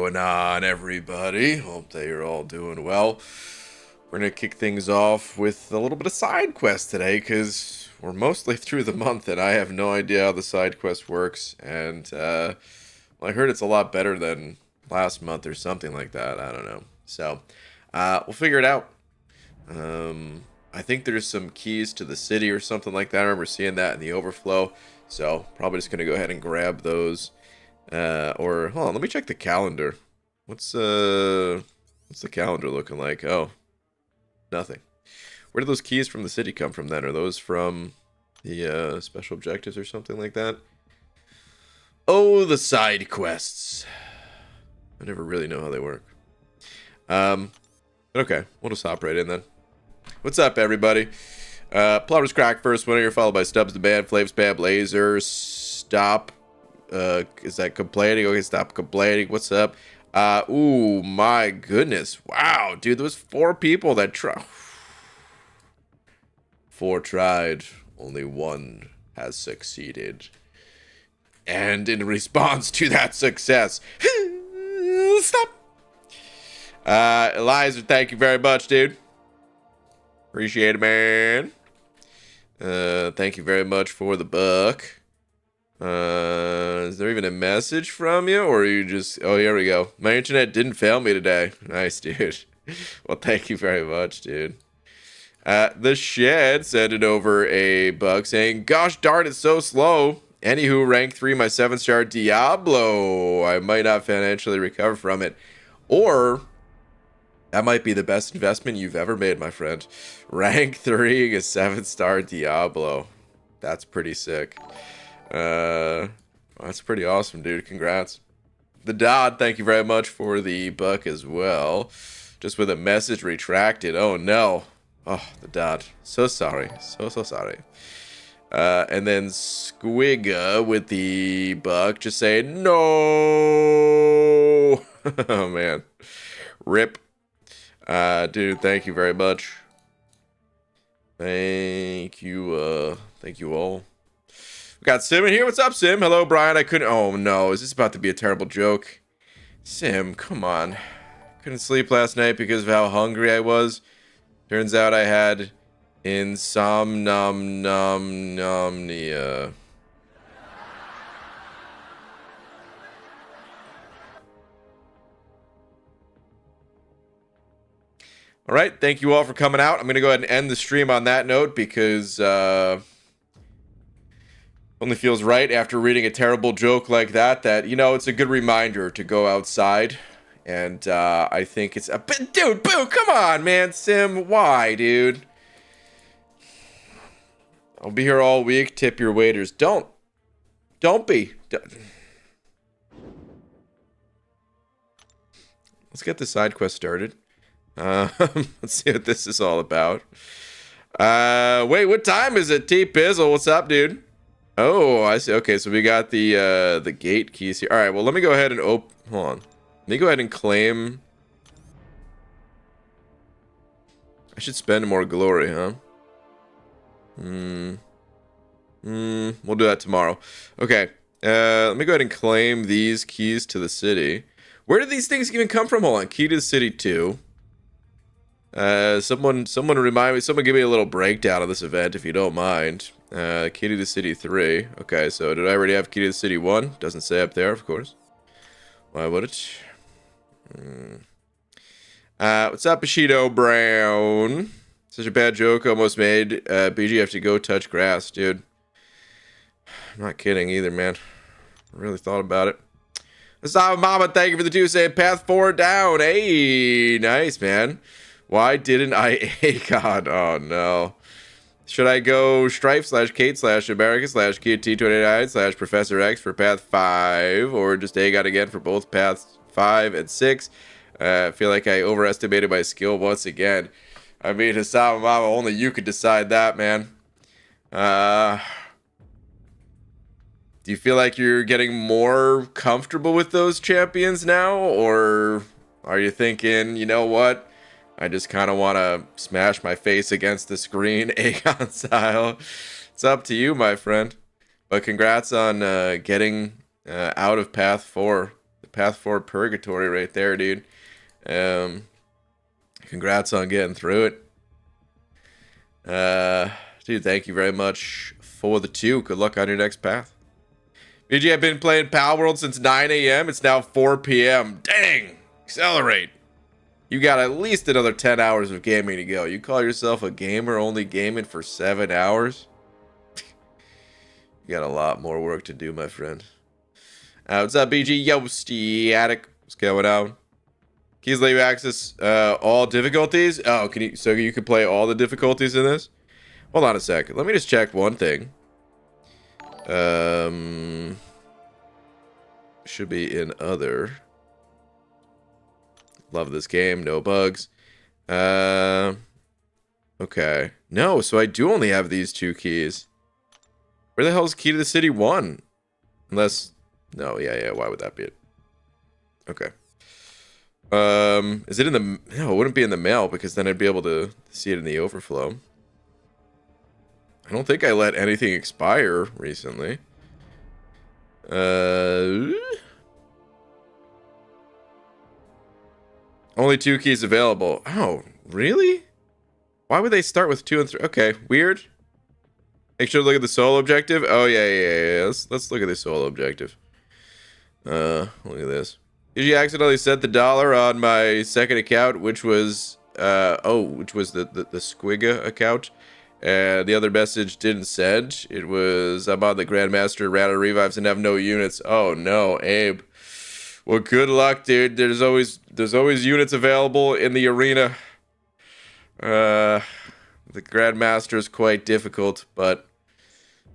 going on, everybody? Hope that you're all doing well. We're going to kick things off with a little bit of side quest today, because we're mostly through the month, and I have no idea how the side quest works, and well, I heard it's a lot better than last month or something like that. I don't know. So, we'll figure it out. I think there's some keys to the city or something like that. I remember seeing that in the overflow, so probably just going to go ahead and grab those. Or hold on, let me check the calendar. What's the calendar looking like? Oh, nothing. Where do those keys from the city come from then? Are those from the special objectives or something like that? Oh, the side quests. I never really know how they work. Okay, we'll just hop right in then. What's up, everybody? Plotters Crack first winner here, followed by Stubbs the Band, Flav Spam, Laser, Stop. Is that complaining? Okay, stop complaining. What's up? Ooh, my goodness. Wow, dude, there was 4 people that tried. 4 tried. Only 1 has succeeded. And in response to that success, stop. Eliza, thank you very much, dude. Appreciate it, man. Thank you very much for the buck. Is there even a message from you, or are you just... Oh, here we go. My internet didn't fail me today. Nice, dude. Well, thank you very much, dude. The Shed sent it over a bug saying, gosh darn, it's so slow. Anywho, rank 3, my 7-star Diablo. I might not financially recover from it. Or... that might be the best investment you've ever made, my friend. Rank 3, a 7-star Diablo. That's pretty sick. That's pretty awesome, dude. Congrats. The Dodd, thank you very much for the buck as well. Just with a message retracted. Oh, no. Oh, the Dodd. So sorry. So sorry. And then Squigga with the buck just saying, no. Oh, man. Rip. Dude, thank you very much. Thank you all. We got Sim in here. What's up, Sim? Hello, Brian. I couldn't... Oh, no. Is this about to be a terrible joke? Sim, come on. Couldn't sleep last night because of how hungry I was. Turns out I had insomnia. All right, thank you all for coming out. I'm going to go ahead and end the stream on that note because only feels right after reading a terrible joke like that, you know, it's a good reminder to go outside. And I think it's a bit... Dude, boo, come on, man. Sim, why, dude? I'll be here all week. Tip your waiters. Don't be. Let's get the side quest started. Let's see what this is all about. Wait, what time is it? T-Pizzle, what's up, dude? Oh, I see. Okay, so we got the gate keys here. All right, well, let me go ahead and hold on. Let me go ahead and claim. I should spend more glory, huh? We'll do that tomorrow. Okay, let me go ahead and claim these keys to the city. Where did these things even come from? Hold on. Key to the city 2. Someone remind me. Someone give me a little breakdown of this event, if you don't mind. Key to the city 3. Okay, so did I already have key to the city 1? Doesn't say up there, of course. Why would it? What's up, Bushido Brown? Such a bad joke almost made BG have to go touch grass, dude. I'm not kidding either, man. I really thought about it. What's up, Mama? Thank you for the 2 saying path 4 down. Hey, nice, man. Why didn't I... God, oh no. Should I go strife/kate/america/kt29/Professor X for path 5, or just AGOT again for both paths 5 and 6? I feel like I overestimated my skill once again. I mean, Hassan Mama, only you could decide that, man. Do you feel like you're getting more comfortable with those champions now? Or are you thinking, you know what? I just kind of want to smash my face against the screen, Aegon style. It's up to you, my friend. But congrats on getting out of path 4, the path forward purgatory right there, dude. Congrats on getting through it. Dude, thank you very much for the 2. Good luck on your next path. BG, I've been playing Pal World since 9 a.m. It's now 4 p.m. Dang! Accelerate. You got at least another 10 hours of gaming to go. You call yourself a gamer only gaming for 7 hours? You got a lot more work to do, my friend. What's up, BG? Yo, Static. What's going on? Keys let you access all difficulties? Oh, can you? So you can play all the difficulties in this? Hold on a second. Let me just check one thing. Should be in other. Love this game. No bugs. Okay. No, so I do only have these 2 keys. Where the hell is Key to the City 1? Unless... No, yeah. Why would that be it? Okay. Is it in the... No, it wouldn't be in the mail because then I'd be able to see it in the overflow. I don't think I let anything expire recently. Only 2 keys available. Oh, really? Why would they start with 2 and 3? Okay, weird. Make sure to look at the solo objective. Oh, yeah. Let's look at the solo objective. Look at this. Did you accidentally set the dollar on my second account, which was which was the Squigga account? And the other message didn't send. It was, I'm on the Grandmaster, ran out of revives and have no units. Oh no, Abe. Well, good luck, dude. There's always units available in the arena. The Grandmaster is quite difficult, but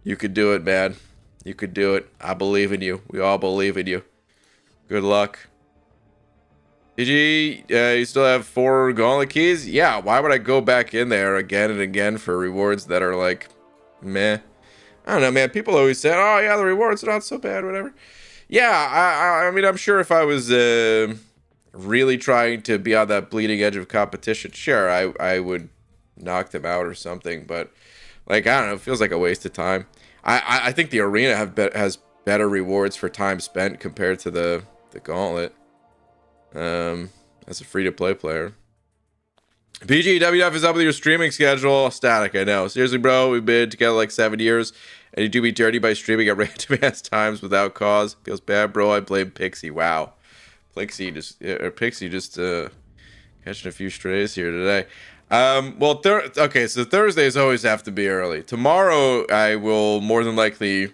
you could do it, man. You could do it. I believe in you. We all believe in you. Good luck. GG, you still have 4 gauntlet keys? Yeah, why would I go back in there again and again for rewards that are like, meh? I don't know, man. People always say, oh, yeah, the rewards are not so bad, whatever. Yeah, I mean, I'm sure if I was really trying to be on that bleeding edge of competition, sure, I would knock them out or something. But, like, I don't know, it feels like a waste of time. I think the arena has better rewards for time spent compared to the gauntlet. As a free-to-play player. PG, WF is up with your streaming schedule. Static, I know. Seriously, bro, we've been together like 7 years, and you do me dirty by streaming at random ass times without cause. Feels bad, bro. I blame Pixie. Wow. Pixie just catching a few strays here today. Well, okay, so Thursdays always have to be early. Tomorrow, I will more than likely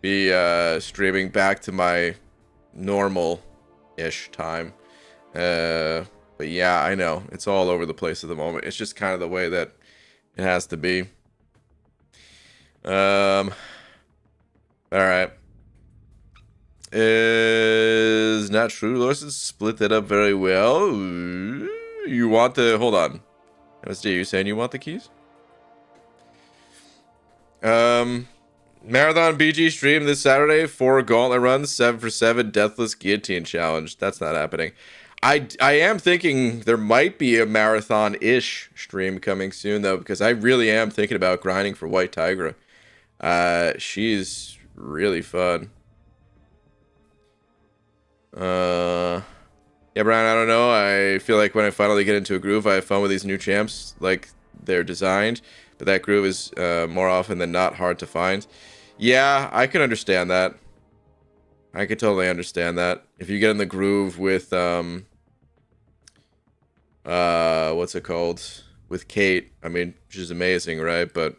be streaming back to my normal-ish time. But yeah, I know. It's all over the place at the moment. It's just kind of the way that it has to be. Alright. Is not true. Lawson split that up very well. You want the... Hold on. MSD, you saying you want the keys? Marathon BG stream this Saturday. 4 gauntlet runs. 7 for 7 deathless guillotine challenge. That's not happening. I am thinking there might be a marathon-ish stream coming soon, though, because I really am thinking about grinding for White Tigra. She's really fun. Yeah, Brian, I don't know. I feel like when I finally get into a groove, I have fun with these new champs, like they're designed. But that groove is more often than not hard to find. Yeah, I can understand that. I could totally understand that. If you get in the groove with, what's it called? With Kate, I mean, she's amazing, right? But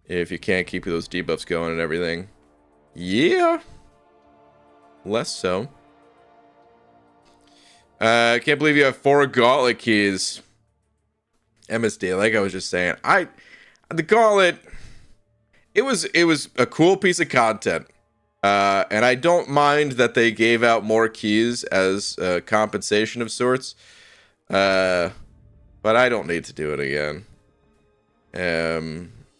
if you can't keep those debuffs going and everything, yeah, less so. I can't believe you have 4 gauntlet keys. MSD, like I was just saying, the gauntlet, it was a cool piece of content. And I don't mind that they gave out more keys as compensation of sorts. But I don't need to do it again.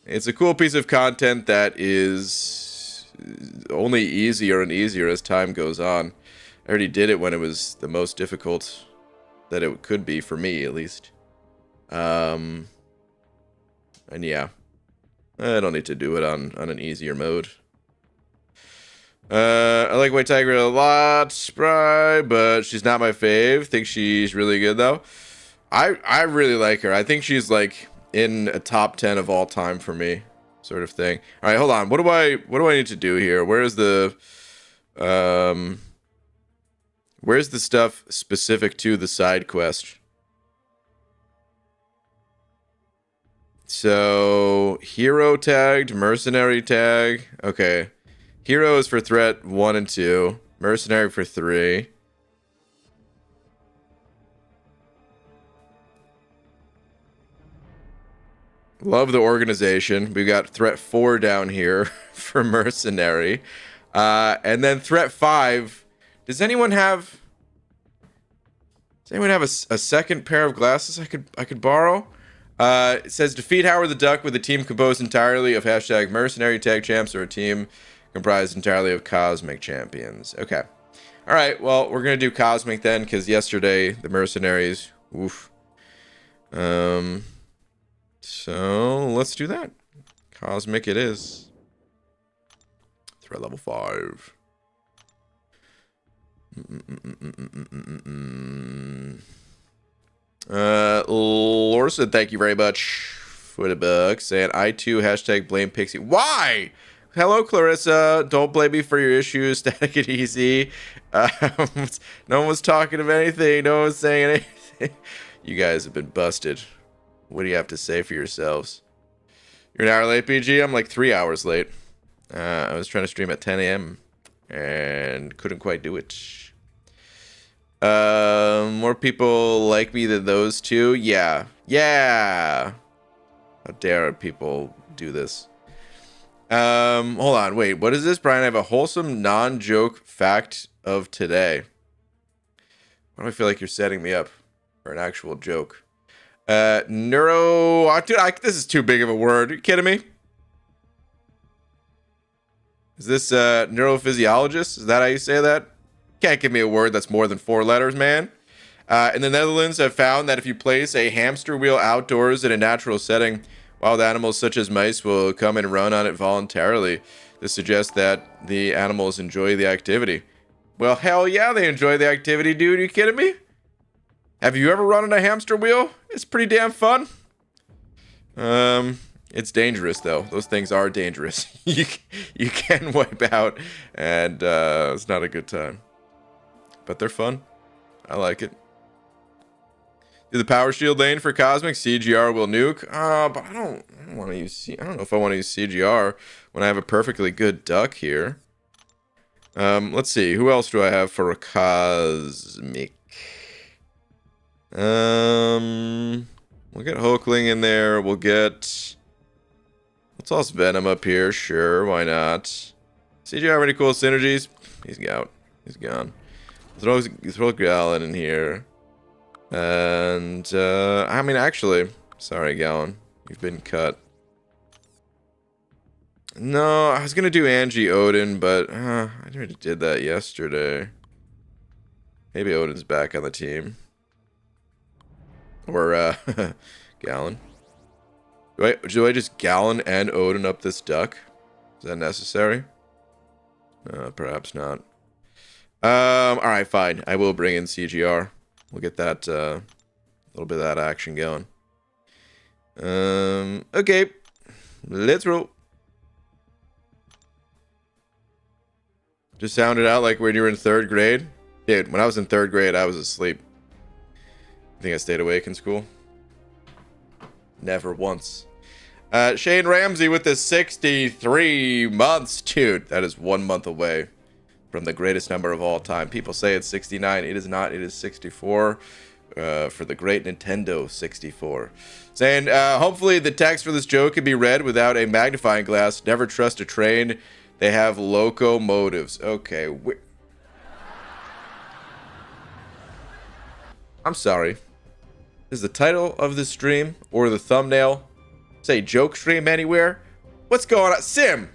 It's a cool piece of content that is only easier and easier as time goes on. I already did it when it was the most difficult that it could be, for me at least. And yeah, I don't need to do it on an easier mode. I like White Tiger a lot, Spry, but she's not my fave. Think she's really good though. I really like her. I think she's like in a top 10 of all time for me, sort of thing. All right, hold on. What do I need to do here? Where's the stuff specific to the side quest? So, hero tagged, mercenary tag. Okay. Hero is for threat 1 and 2. Mercenary for 3. Love the organization. We got threat 4 down here for mercenary. And then threat 5. Does anyone have a second pair of glasses I could borrow? It says defeat Howard the Duck with a team composed entirely of hashtag mercenary tag champs or a team comprised entirely of cosmic champions. Okay. All right. Well, we're going to do cosmic then because yesterday the mercenaries. Oof. So let's do that. Cosmic it is. Threat level 5. Lorson, thank you very much for the book. Saying I too hashtag blame Pixie. Why? Hello, Clarissa. Don't blame me for your issues. Take it easy. No one was talking of anything. No one was saying anything. You guys have been busted. What do you have to say for yourselves? You're an hour late, BG? I'm like 3 hours late. I was trying to stream at 10 a.m. and couldn't quite do it. More people like me than those two? Yeah. Yeah. How dare people do this? Hold on. Wait, what is this, Brian? I have a wholesome non-joke fact of today. Why do I feel like you're setting me up for an actual joke? Dude, this is too big of a word. Are you kidding me? Is this neurophysiologist? Is that how you say that? Can't give me a word that's more than 4 letters, man. In the Netherlands, have found that if you place a hamster wheel outdoors in a natural setting, wild animals such as mice will come and run on it voluntarily. This suggests that the animals enjoy the activity. Well, hell yeah, they enjoy the activity, dude. Are you kidding me? Have you ever run on a hamster wheel? It's pretty damn fun. It's dangerous though. Those things are dangerous. you can wipe out, and it's not a good time. But they're fun. I like it. Do the power shield lane for Cosmic. CGR will nuke. But I don't want to use. I don't know if I want to use CGR when I have a perfectly good duck here. Let's see. Who else do I have for a Cosmic? We'll get Hulkling in there. We'll get. Let's toss Venom up here. Sure, why not? CGR have any cool synergies? He's out. He's gone. Throw Gallon in here. And, I mean, actually, sorry, Gallon. You've been cut. No, I was going to do Angie Odin, but I already did that yesterday. Maybe Odin's back on the team. Or, Gallon. Do I just Gallon and Odin up this duck? Is that necessary? Perhaps not. Alright, fine. I will bring in CGR. We'll get that, little bit of that action going. Okay. Let's roll. Just sounded out like when you were in 3rd grade. Dude, when I was in 3rd grade, I was asleep. I think I stayed awake in school. Never once. Shane Ramsey with the 63 months. Dude, that is 1 month away from the greatest number of all time. People say it's 69. It is not. It is 64 for the great Nintendo 64. Saying, hopefully the text for this joke can be read without a magnifying glass. Never trust a train. They have locomotives. Okay. I'm sorry. Is the title of the stream or the thumbnail say joke stream anywhere? What's going on? Sim,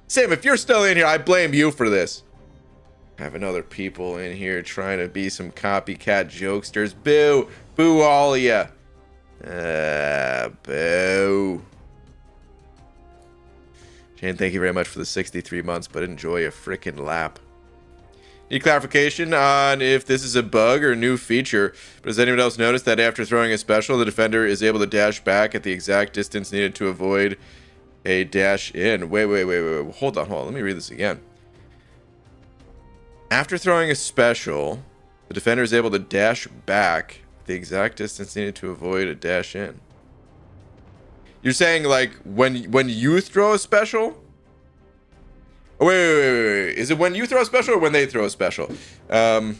if you're still in here, I blame you for this. Having other people in here trying to be some copycat jokesters. Boo. Boo all of ya. Boo. Shane, thank you very much for the 63 months, but enjoy a frickin' lap. Need clarification on if this is a bug or a new feature, but has anyone else noticed that after throwing a special, the defender is able to dash back at the exact distance needed to avoid a dash in? Wait. Hold on. Let me read this again. After throwing a special, the defender is able to dash back at the exact distance needed to avoid a dash in. You're saying, like, when you throw a special? Oh, wait. Is it when you throw a special or when they throw a special? Because,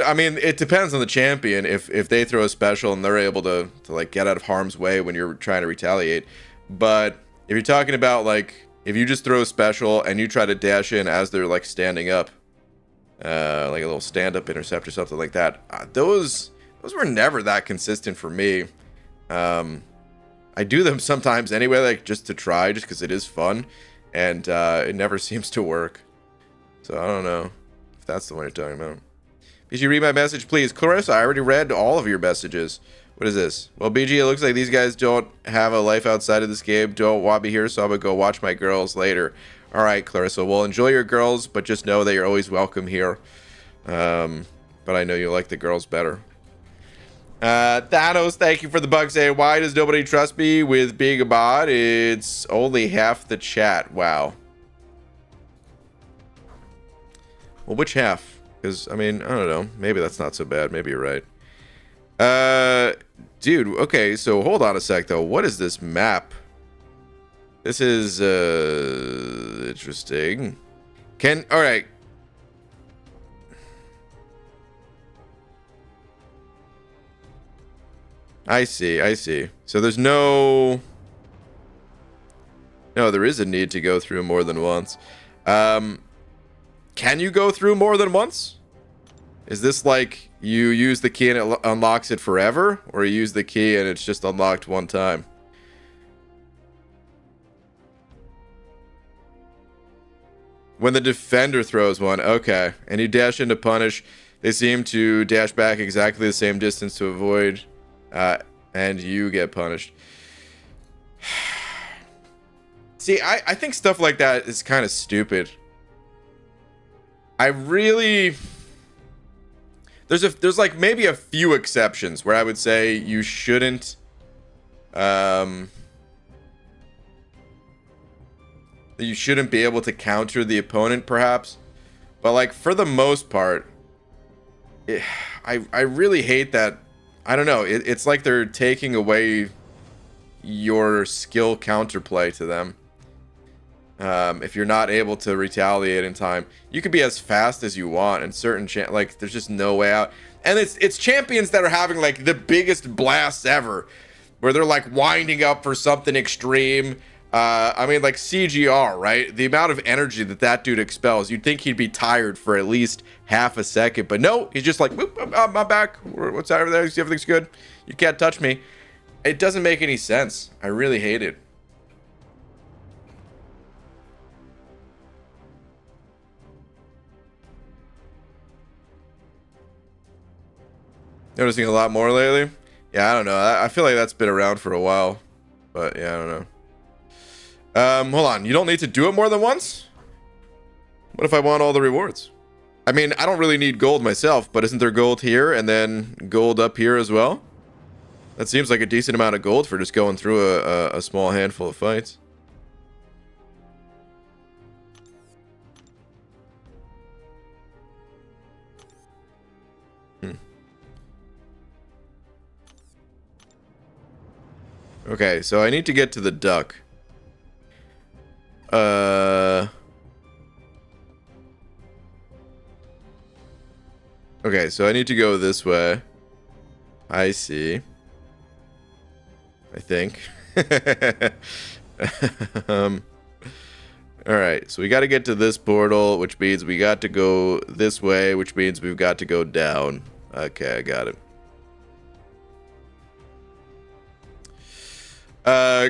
I mean, it depends on the champion. If they throw a special and they're able to like, get out of harm's way when you're trying to retaliate. But if you're talking about, like, if you just throw a special and you try to dash in as they're, like, standing up, like a little stand-up intercept or something like that, those were never that consistent for me. I do them sometimes anyway, like, just to try, just because it is fun. And it never seems to work. So I don't know if that's the one you're talking about. BG, read my message, please. Clarissa, I already read all of your messages. What is this? Well, BG, it looks like these guys don't have a life outside of this game. Don't want me here, so I'm going to go watch my girls later. All right, Clarissa. Well, enjoy your girls, but just know that you're always welcome here. But I know you like the girls better. Thanos, thank you for the bug. Saying, why does nobody trust me with being a bot? It's only half the chat. Wow. Well, which half? Because, I mean, I don't know. Maybe that's not so bad. Maybe you're right. Dude, okay, so hold on a sec, though. What is this map? This is, interesting. Alright. I see. So there's no, there is a need to go through more than once. Can you go through more than once? Is this like you use the key and it unlocks it forever? Or you use the key and it's just unlocked one time? When the defender throws one, okay. And you dash in to punish. They seem to dash back exactly the same distance to avoid... and you get punished. See, I think stuff like that is kind of stupid. I really... There's like maybe a few exceptions where I would say you shouldn't... you shouldn't be able to counter the opponent, perhaps. But, like, for the most part... I really hate that... I don't know. It's like they're taking away your skill counterplay to them. If you're not able to retaliate in time, you could be as fast as you want, and certain like there's just no way out. And it's champions that are having like the biggest blasts ever, where they're like winding up for something extreme. I mean, like CGR, right? The amount of energy that dude expels, you'd think he'd be tired for at least half a second, but no, he's just like, whoop, I'm back. What's over there? Everything's good. You can't touch me. It doesn't make any sense. I really hate it. Noticing a lot more lately? Yeah, I don't know. I feel like that's been around for a while, but yeah, I don't know. Hold on. You don't need to do it more than once? What if I want all the rewards? I mean, I don't really need gold myself, but isn't there gold here and then gold up here as well? That seems like a decent amount of gold for just going through a small handful of fights. Okay, so I need to get to the duck. Okay, so I need to go this way. I see. I think. Alright, so we got to get to this portal, which means we got to go this way, which means we've got to go down. Okay, I got it.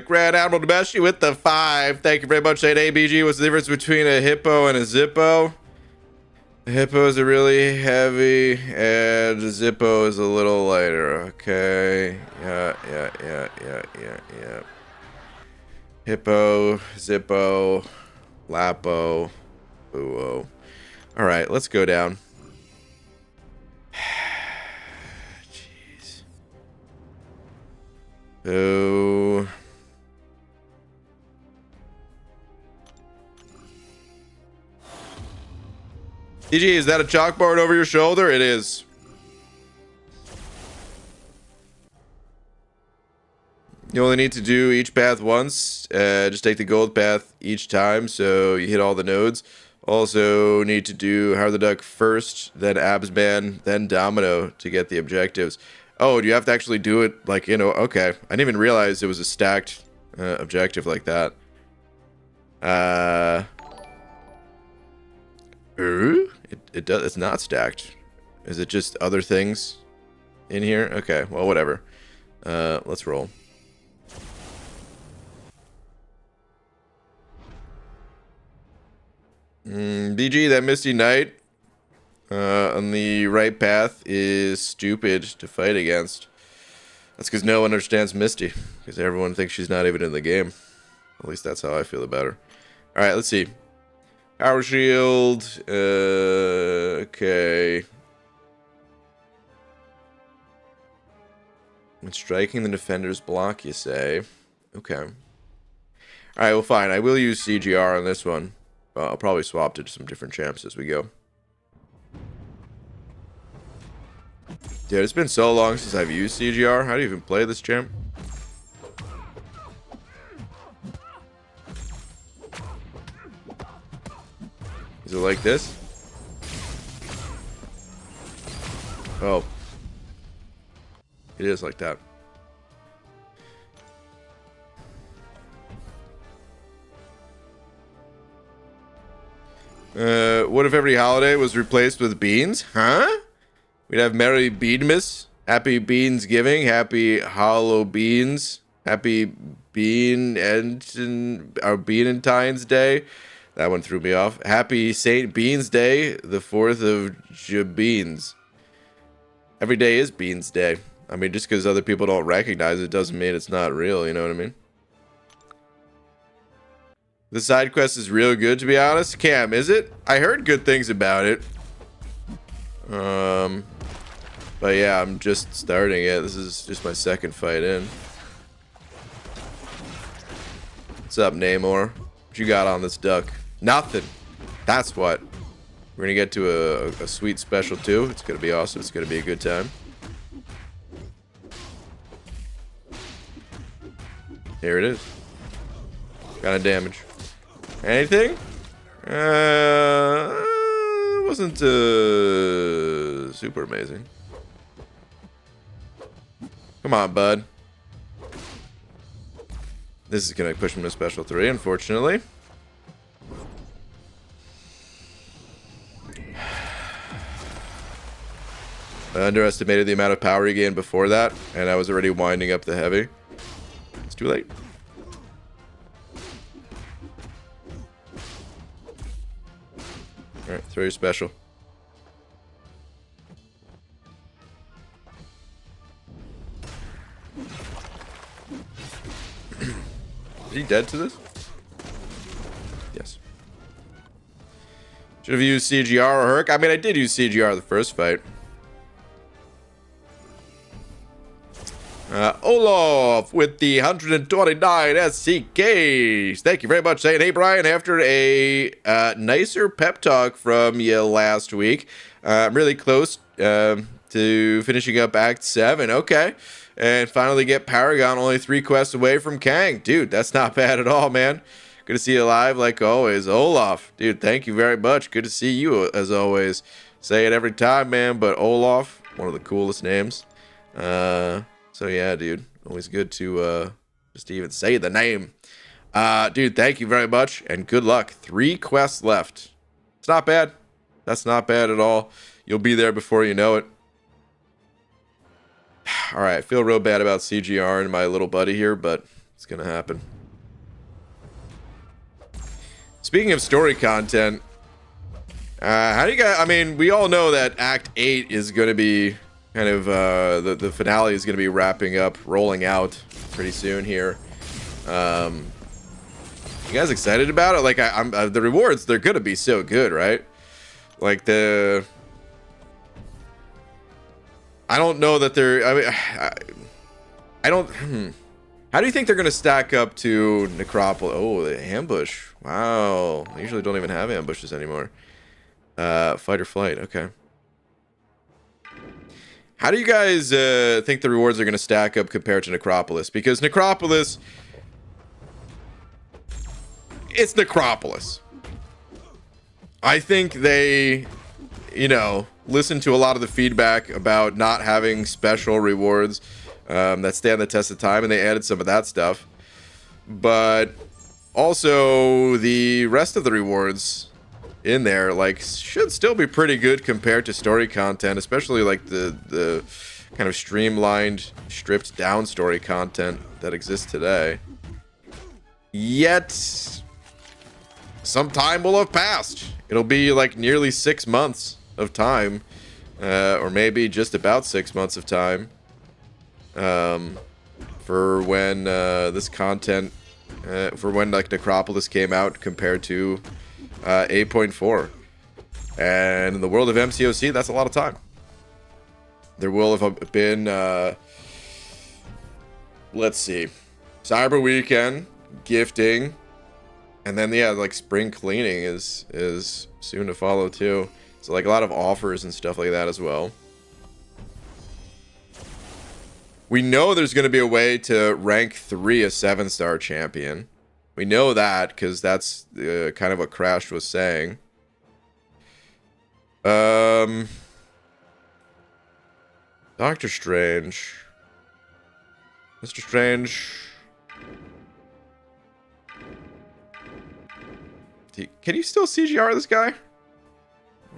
Grand Admiral Demeshi with the 5. Thank you very much. Saying ABG, what's the difference between a hippo and a zippo? A hippo is a really heavy, and a zippo is a little lighter. Okay. Yeah. Hippo, Zippo, Lapo, Buo. All right, let's go down. Jeez. Oh. DG, is that a chalkboard over your shoulder? It is. You only need to do each path once. Just take the gold path each time, so you hit all the nodes. Also need to do Howard the Duck first, then Absman, then Domino to get the objectives. Oh, do you have to actually do it like, you know, okay. I didn't even realize it was a stacked objective like that. It's not stacked. Is it just other things in here? Okay, well, whatever. Let's roll. BG, that Misty Knight on the right path is stupid to fight against. That's because no one understands Misty, because everyone thinks she's not even in the game. At least that's how I feel about her. Alright, let's see. Power Shield. Okay. When striking the defender's block, you say. Okay. Alright, well, fine. I will use CGR on this one. I'll probably swap to some different champs as we go. Dude, it's been so long since I've used CGR. How do you even play this champ? Is it like this? Oh. It is like that. What if every holiday was replaced with beans? Huh? We'd have Merry Beanmas, Happy Beans Giving, Happy Hollow Beans, Happy Bean and Beanentine's Day. That one threw me off. Happy St. Beans Day, the 4th of Jabeans. Every day is Beans Day. I mean, just because other people don't recognize it doesn't mean it's not real, you know what I mean? The side quest is real good, to be honest. Cam, is it? I heard good things about it. But yeah, I'm just starting it. This is just my second fight in. What's up, Namor? What you got on this duck? Nothing. That's what. We're gonna get to a sweet special too. It's gonna be awesome. It's gonna be a good time. Here it is. Kind of damage. Anything? Wasn't super amazing. Come on, bud. This is gonna push him to special 3, unfortunately. I underestimated the amount of power he gained before that, and I was already winding up the heavy. It's too late. Alright, throw your special. Is he dead to this? Yes. Should have used CGR or Herc. I mean, I did use CGR the first fight. Olaf with the 129 SCKs. Thank you very much. Saying, hey, Brian, after a nicer pep talk from you last week, I'm really close to finishing up Act 7. Okay. And finally get Paragon, only 3 quests away from Kang. Dude, that's not bad at all, man. Good to see you live like always. Olaf, dude, thank you very much. Good to see you as always. Say it every time, man, but Olaf, one of the coolest names. So yeah, dude, always good to just even say the name. Dude, thank you very much, and good luck. 3 quests left. It's not bad. That's not bad at all. You'll be there before you know it. All right, I feel real bad about CGR and my little buddy here, but it's gonna happen. Speaking of story content, how do you guys? I mean, we all know that Act 8 is gonna be kind of the finale is going to be wrapping up, rolling out pretty soon here. You guys excited about it? Like, I'm the rewards, they're gonna be so good, right? Like I don't know that they're. I mean, I don't. How do you think they're gonna stack up to Necropolis? Oh, the ambush! Wow, I usually don't even have ambushes anymore. Fight or flight. Okay. How do you guys think the rewards are gonna stack up compared to Necropolis? Because Necropolis, it's Necropolis. I think they, you know, listen to a lot of the feedback about not having special rewards that stand the test of time, and they added some of that stuff. But also the rest of the rewards in there, like, should still be pretty good compared to story content, especially like the kind of streamlined, stripped down story content that exists today. Yet some time will have passed. It'll be like nearly 6 months of time, or maybe just about 6 months of time, for when this content, for when like Necropolis came out compared to 8.4. And in the world of MCOC, that's a lot of time. There will have been, let's see, Cyber Weekend, gifting, and then yeah, like spring cleaning is soon to follow too. So like a lot of offers and stuff like that as well. We know there's going to be a way to rank 3 a 7-star champion. We know that because that's kind of what Crash was saying. Doctor Strange. Mr. Strange. Can you still CGR this guy?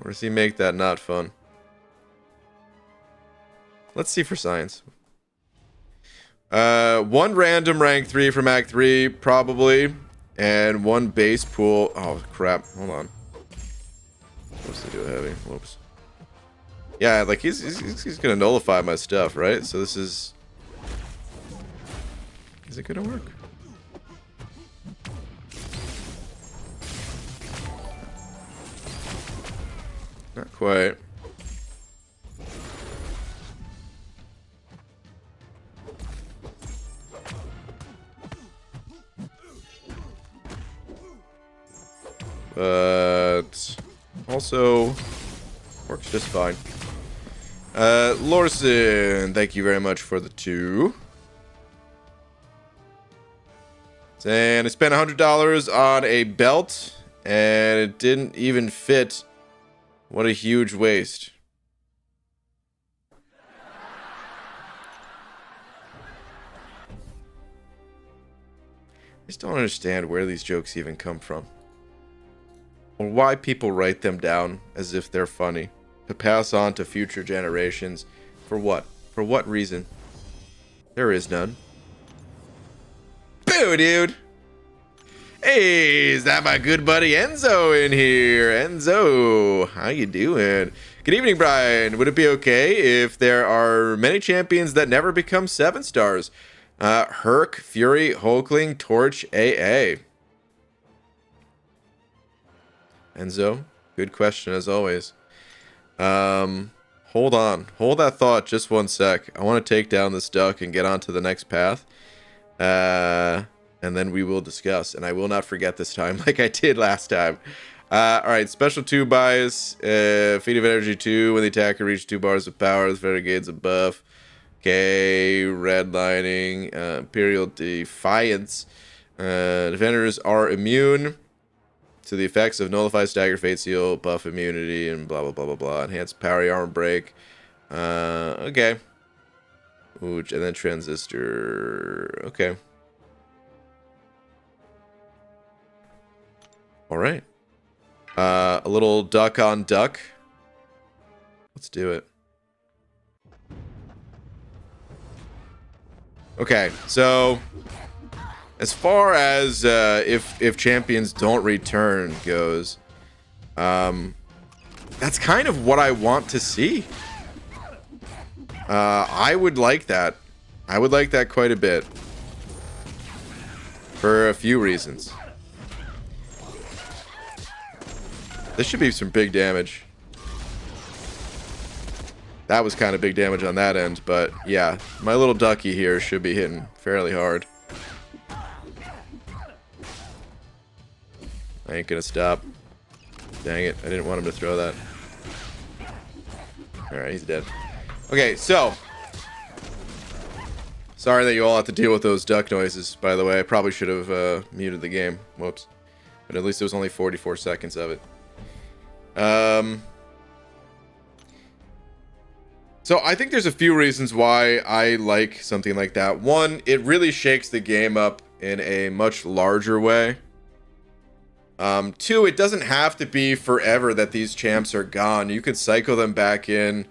Or does he make that not fun? Let's see for science. 1 random rank 3 from Act 3, probably. And 1 base pool. Oh, crap. Hold on. Supposed to do a heavy. Whoops. Yeah, like he's gonna nullify my stuff, right? So this is... Is it gonna work? Not quite. But also works just fine. Lorson, thank you very much for the 2. And I spent $100 on a belt, and it didn't even fit. What a huge waste. I just don't understand where these jokes even come from. Or why people write them down as if they're funny. To pass on to future generations. For what? For what reason? There is none. Boo, dude! Hey, is that my good buddy Enzo in here? Enzo, how you doing? Good evening, Brian. Would it be okay if there are many champions that never become 7 stars? Herc, Fury, Hulkling, Torch, AA. Enzo, good question as always. Hold on. Hold that thought just 1 sec. I want to take down this duck and get on to the next path. And then we will discuss. And I will not forget this time like I did last time. Alright, special 2 bias. Feat of energy 2. When the attacker reaches 2 bars of power, this very gains a buff. Okay, redlining. Imperial Defiance. Defenders are immune to the effects of Nullify, Stagger, Fate Seal, buff immunity, and blah, blah, blah, blah, blah. Enhanced Power, Armor Break. Okay. Ooh, and then Transistor. Okay. Alright. A little duck on duck. Let's do it. Okay, so... As far as if champions don't return goes, that's kind of what I want to see. I would like that. I would like that quite a bit. For a few reasons. This should be some big damage. That was kind of big damage on that end, but yeah, my little ducky here should be hitting fairly hard. I ain't gonna stop. Dang it, I didn't want him to throw that. Alright, he's dead. Okay, so. Sorry that you all have to deal with those duck noises, by the way. I probably should have muted the game. Whoops. But at least it was only 44 seconds of it. So I think there's a few reasons why I like something like that. One, it really shakes the game up in a much larger way. Two, it doesn't have to be forever that these champs are gone. You could cycle them back in,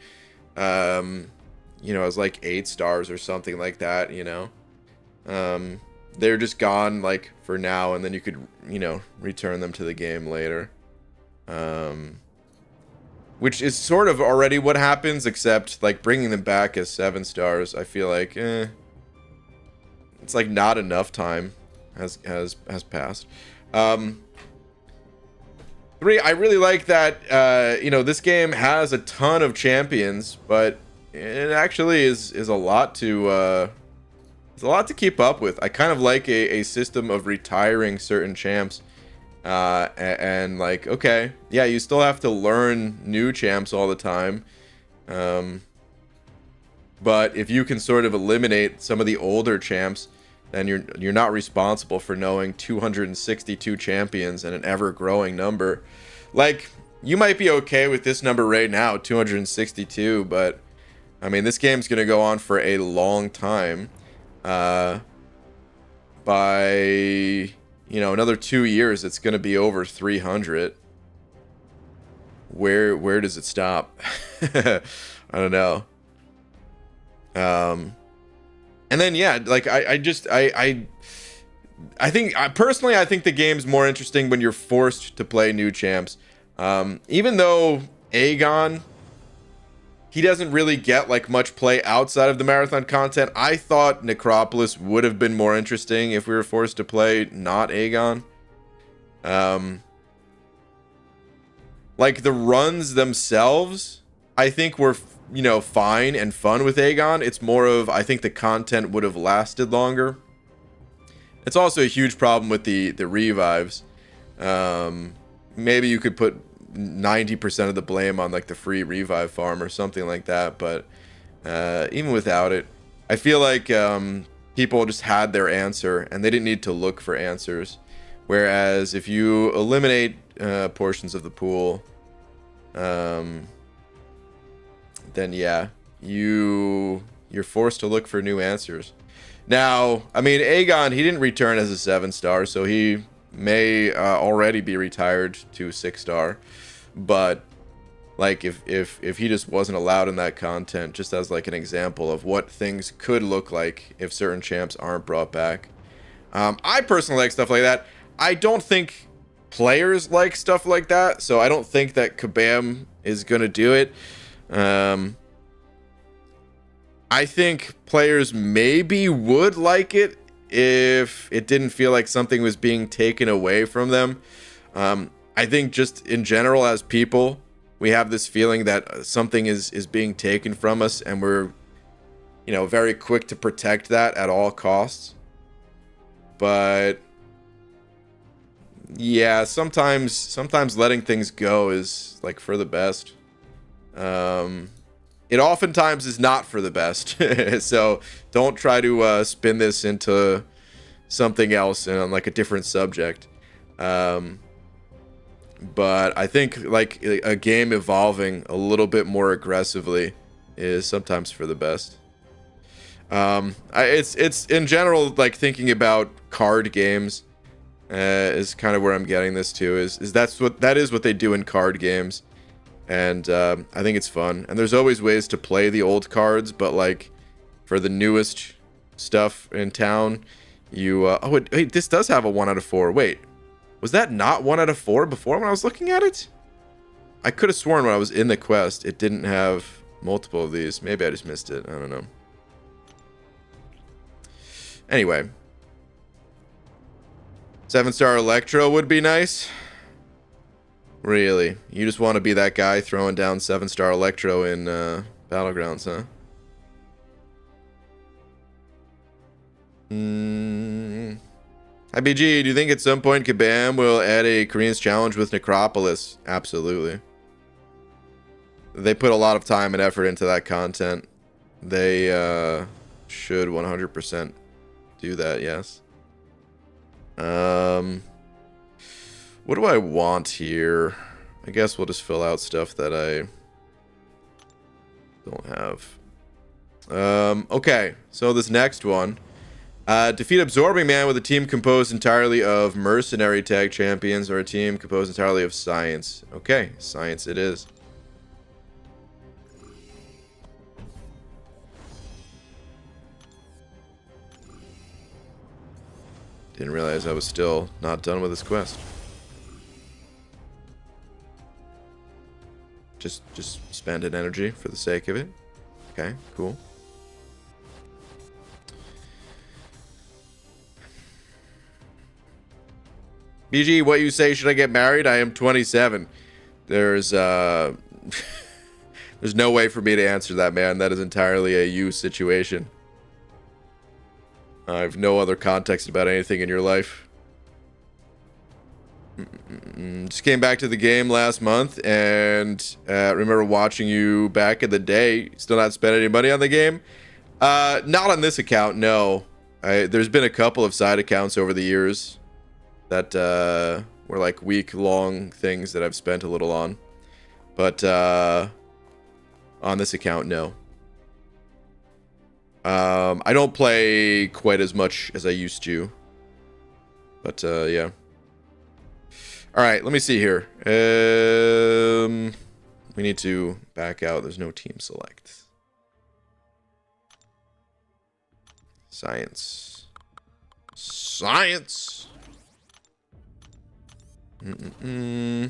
you know, as like 8 stars or something like that, you know. They're just gone, like, for now, and then you could, you know, return them to the game later. Which is sort of already what happens, except, like, bringing them back as 7 stars, I feel like, it's, like, not enough time has passed. 3, I really like that, you know, this game has a ton of champions, but it actually is a lot to, it's a lot to keep up with. I kind of like a system of retiring certain champs. And like, okay, yeah, you still have to learn new champs all the time. But if you can sort of eliminate some of the older champs, then you're not responsible for knowing 262 champions and an ever-growing number. Like, you might be okay with this number right now, 262, but I mean, this game's gonna go on for a long time. By, you know, another 2 years, it's going to be over 300. Where does it stop? I don't know. And then, yeah, like, I think, personally, I think the game's more interesting when you're forced to play new champs. Even though Aegon, he doesn't really get, like, much play outside of the marathon content. I thought Necropolis would have been more interesting if we were forced to play not Aegon. Like, the runs themselves, I think were, you know, fine and fun with Aegon. It's more of, I think the content would have lasted longer. It's also a huge problem with the revives. Maybe you could put 90% of the blame on like the free revive farm or something like that, but even without it, I feel like people just had their answer and they didn't need to look for answers. Whereas if you eliminate portions of the pool, then yeah, you're forced to look for new answers. Now, I mean, Aegon, he didn't return as a 7-star, so he may already be retired to 6-star. But like, if he just wasn't allowed in that content, just as like an example of what things could look like if certain champs aren't brought back. I personally like stuff like that. I don't think players like stuff like that, so I don't think that Kabam is gonna do it. I think players maybe would like it if it didn't feel like something was being taken away from them. I think just in general as people, we have this feeling that something is being taken from us, and we're, you know, very quick to protect that at all costs. But yeah, sometimes letting things go is like for the best. It oftentimes is not for the best. So don't try to spin this into something else and on like a different subject. But I think like a game evolving a little bit more aggressively is sometimes for the best. It's in general, like, thinking about card games is kind of where I'm getting this to. Is that is what they do in card games, and I think it's fun. And there's always ways to play the old cards, but like for the newest stuff in town, you wait, this does have a 1 out of 4. Wait. Was that not 1 out of 4 before when I was looking at it? I could have sworn when I was in the quest it didn't have multiple of these. Maybe I just missed it. I don't know. Anyway. 7-star Electro would be nice. Really? You just want to be that guy throwing down 7-star Electro in Battlegrounds, huh? IBG, do you think at some point Kabam will add a Koreans challenge with Necropolis? Absolutely. They put a lot of time and effort into that content. They should 100% do that, yes. What do I want here? I guess we'll just fill out stuff that I don't have. Okay, so this next one. Defeat Absorbing Man with a team composed entirely of mercenary tag champions or a team composed entirely of science. Okay, science it is. Didn't realize I was still not done with this quest. Just spend an energy for the sake of it. Okay, cool. BG, what you say? Should I get married? I am 27. There's there's no way for me to answer that, man. That is entirely a you situation. I have no other context about anything in your life. Just came back to the game last month and remember watching you back in the day. Still not spent any money on the game? Not on this account, no. There's been a couple of side accounts over the years that were like week-long things that I've spent a little on. But on this account, no. I don't play quite as much as I used to. But yeah. Alright, let me see here. We need to back out. There's no team select. Science. Science! My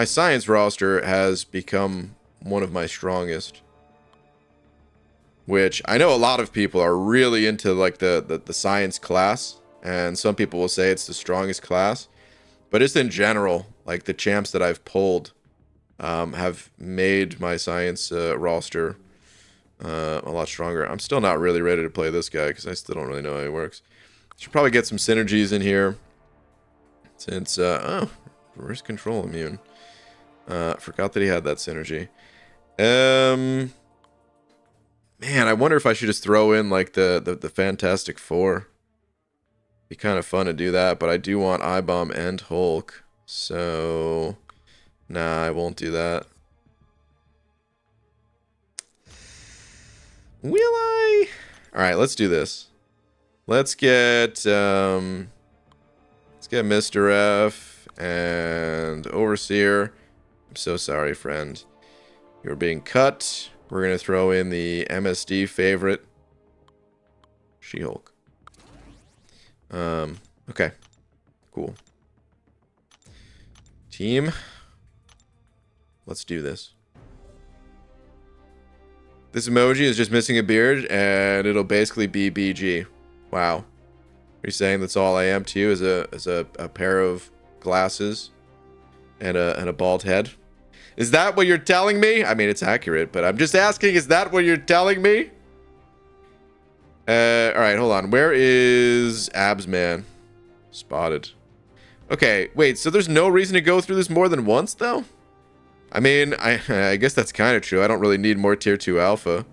science roster has become one of my strongest. Which, I know a lot of people are really into, like, the science class. And some people will say it's the strongest class. But just in general, like, the champs that I've pulled have made my science roster a lot stronger. I'm still not really ready to play this guy because I still don't really know how he works. Should probably get some synergies in here. Since, oh, risk control immune. Forgot that he had that synergy. Man, I wonder if I should just throw in, like, the Fantastic Four. Be kind of fun to do that, but I do want I-Bomb and Hulk. So, nah, I won't do that. Will I? Alright, let's do this. Let's get Mr. F and Overseer. I'm so sorry, friend. You're being cut. We're going to throw in the MSD favorite, She-Hulk. Okay. Cool. Team. Let's do this. This emoji is just missing a beard, and it'll basically be BG. Wow. Are you saying that's all I am to you is a pair of glasses and a bald head? Is that what you're telling me? I mean, it's accurate, but I'm just asking, is that what you're telling me? Alright, hold on. Where is Absman? Spotted. Okay, wait, so there's no reason to go through this more than once, though? I mean, I guess that's kind of true. I don't really need more tier 2 alpha.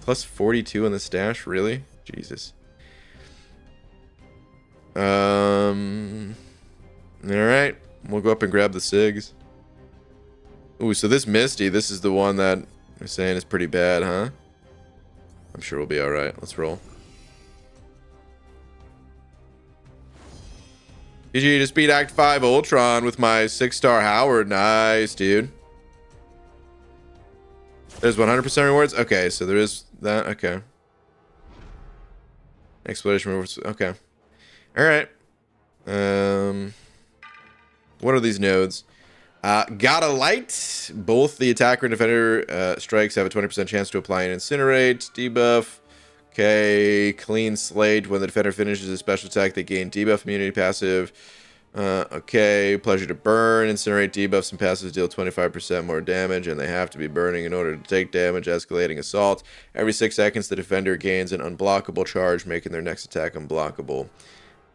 Plus 42 in the stash, really? Jesus. Alright. We'll go up and grab the SIGs. Ooh, so this Misty, this is the one that you're saying is pretty bad, huh? I'm sure we'll be alright. Let's roll. GG, just beat Act 5 Ultron with my 6-star Howard. Nice, dude. There's 100% rewards? Okay, so there is that. Okay. Exploration rewards. Okay. Alright. What are these nodes? Got a light. Both the attacker and defender strikes have a 20% chance to apply an incinerate. Debuff. Okay. Clean slate. When the defender finishes a special attack, they gain debuff immunity passive. Okay, pleasure to burn. Incinerate debuffs and passives deal 25% more damage, and they have to be burning in order to take damage. Escalating assault. Every 6 seconds, the defender gains an unblockable charge, making their next attack unblockable.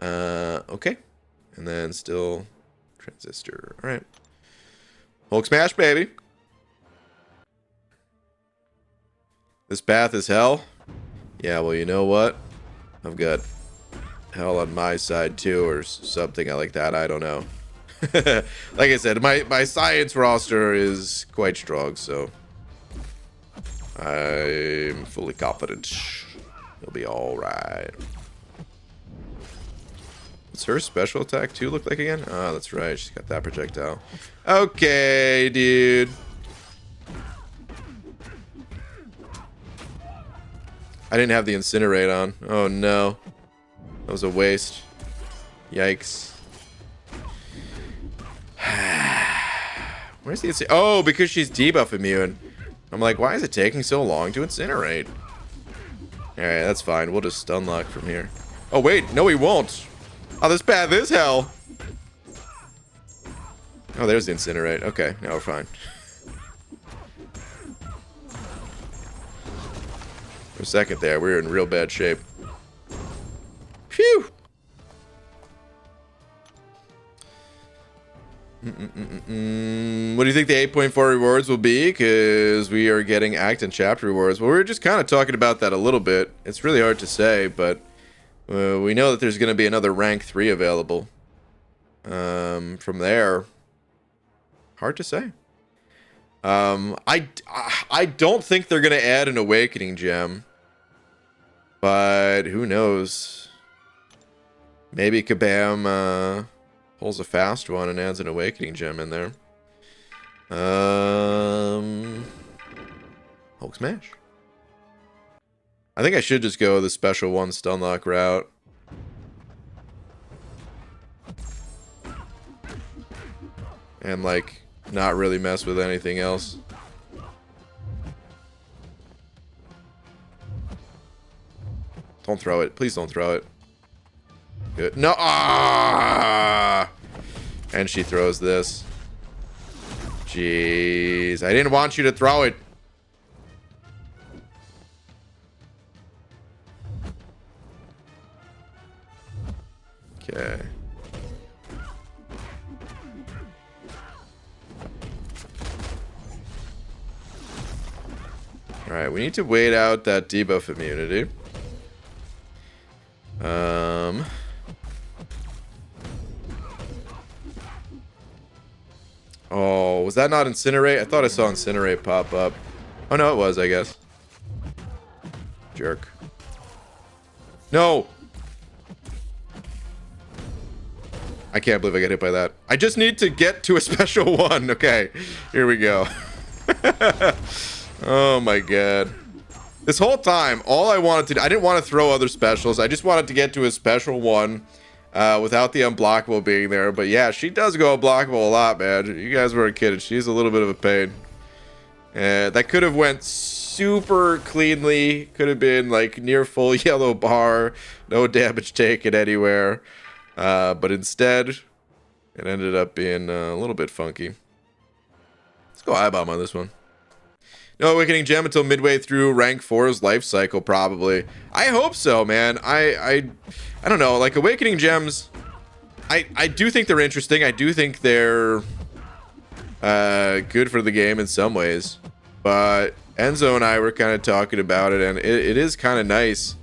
Okay. And then still transistor. Alright. Hulk smash, baby. This path is hell. Yeah, well, you know what? I've got hell on my side too, or something like that. I don't know. Like I said, my science roster is quite strong, so I'm fully confident it'll be all right. What's her special attack too look like again? Oh, that's right. She's got that projectile. Okay, dude. I didn't have the incinerate on. Oh no. That was a waste. Yikes. Where's the incinerate? Oh, because she's debuff immune. I'm like, why is it taking so long to incinerate? Alright, that's fine. We'll just stun lock from here. Oh, wait. No, he won't. Oh, this path is hell. Oh, there's the incinerate. Okay, now we're fine. For a second there, we were in real bad shape. Phew! What do you think the 8.4 rewards will be? Because we are getting act and chapter rewards. Well, we were just kind of talking about that a little bit. It's really hard to say, but we know that there's going to be another rank 3 available. From there, hard to say. I don't think they're going to add an awakening gem. But who knows? Maybe Kabam pulls a fast one and adds an awakening gem in there. Hulk smash. I think I should just go the special 1 stun lock route. And like not really mess with anything else. Don't throw it. Please don't throw it. Good. No. Ah! And she throws this. Jeez. I didn't want you to throw it. Okay. Alright, we need to wait out that debuff immunity. Oh, was that not incinerate? I thought I saw incinerate pop up. Oh no, it was, I guess. Jerk. No! I can't believe I got hit by that. I just need to get to a special 1. Okay, here we go. Oh my god. This whole time, all I wanted to do, I didn't want to throw other specials. I just wanted to get to a special 1 without the unblockable being there. But yeah, she does go unblockable a lot, man. You guys weren't kidding. She's a little bit of a pain. That could have went super cleanly. Could have been like near full yellow bar. No damage taken anywhere. But instead, it ended up being a little bit funky. Let's go I-bomb on this one. No awakening gem until midway through rank 4's life cycle, probably. I hope so, man. I don't know. Like, awakening gems, I do think they're interesting. I do think they're good for the game in some ways. But Enzo and I were kind of talking about it, and it is kind of nice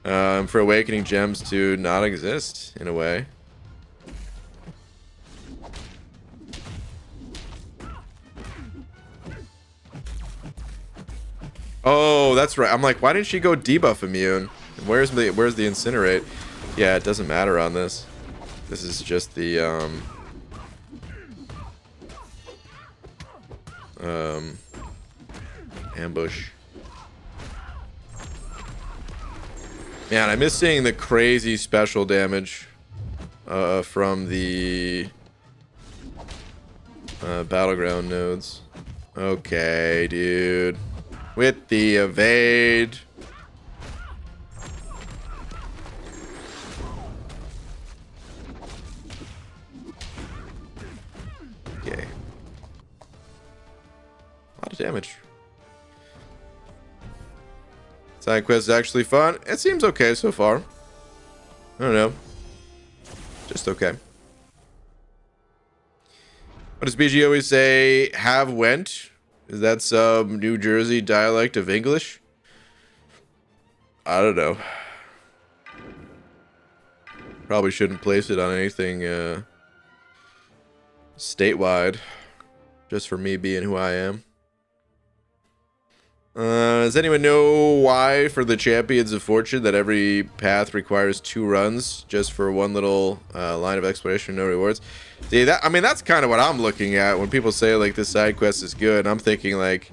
for awakening gems to not exist, in a way. Oh, that's right. I'm like, why didn't she go debuff immune? Where's the incinerate? Yeah, it doesn't matter on this. This is just the ambush. Man, I miss seeing the crazy special damage from the battleground nodes. Okay, dude. With the evade. of damage. Side quest is actually fun. It seems okay so far. I don't know. Just okay. What does BG always say? Have went? Is that some New Jersey dialect of English? I don't know. Probably shouldn't place it on anything statewide. Just for me being who I am. Does anyone know why for the Champions of Fortune that every path requires 2 runs just for one little line of exploration, no rewards? See, that, I mean, that's kind of what I'm looking at when people say like this side quest is good. I'm thinking like,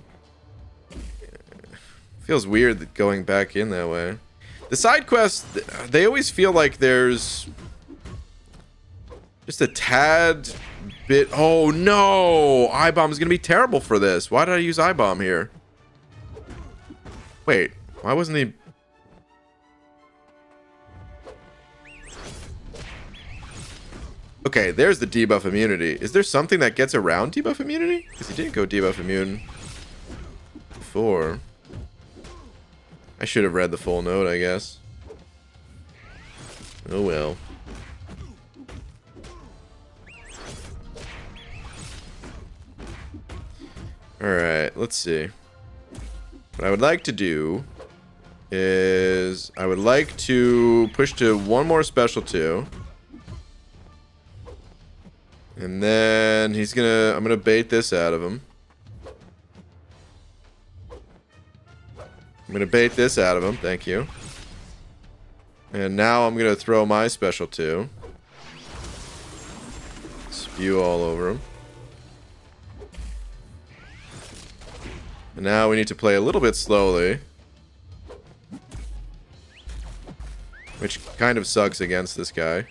feels weird that going back in that way. The side quests, they always feel like there's just a tad bit. Oh no, I-bomb is gonna be terrible for this. Why did I use I-bomb here? Wait, why wasn't he? Okay, there's the debuff immunity. Is there something that gets around debuff immunity? Because he didn't go debuff immune before. I should have read the full note, I guess. Oh well. Alright, let's see. What I would like to do is I would like to push to one more special 2. And then I'm gonna bait this out of him. I'm gonna bait this out of him, thank you. And now I'm gonna throw my special 2. Spew all over him. And now we need to play a little bit slowly. Which kind of sucks against this guy.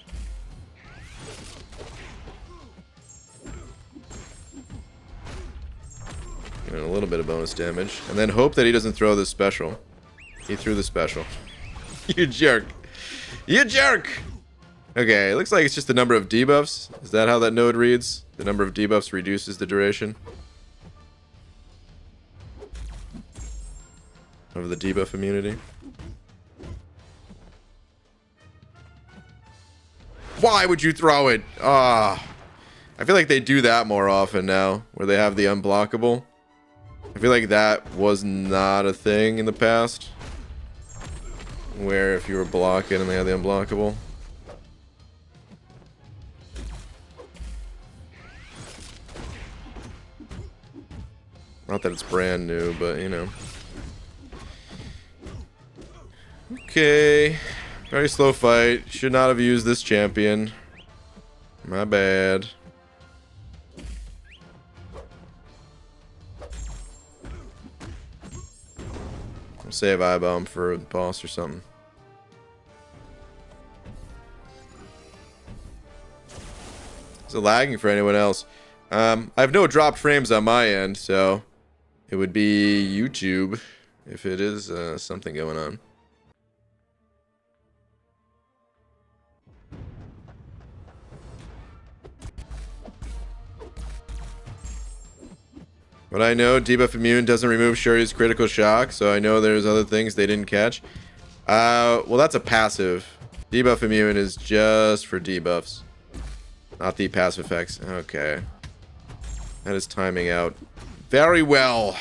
And a little bit of bonus damage. And then hope that he doesn't throw this special. He threw the special. You jerk. You jerk! Okay, it looks like it's just the number of debuffs. Is that how that node reads? The number of debuffs reduces the duration of the debuff immunity. Why would you throw it? Ah, I feel like they do that more often now, where they have the unblockable. I feel like that was not a thing in the past, where if you were blocking and they had the unblockable. Not that it's brand new, but you know. Okay, very slow fight. Should not have used this champion. My bad. I'll save I-bomb for the boss or something. Is it lagging for anyone else? I have no dropped frames on my end, so it would be YouTube if it is something going on. But I know debuff immune doesn't remove Shuri's critical shock, so I know there's other things they didn't catch. Well, that's a passive. Debuff immune is just for debuffs, not the passive effects. Okay. That is timing out very well.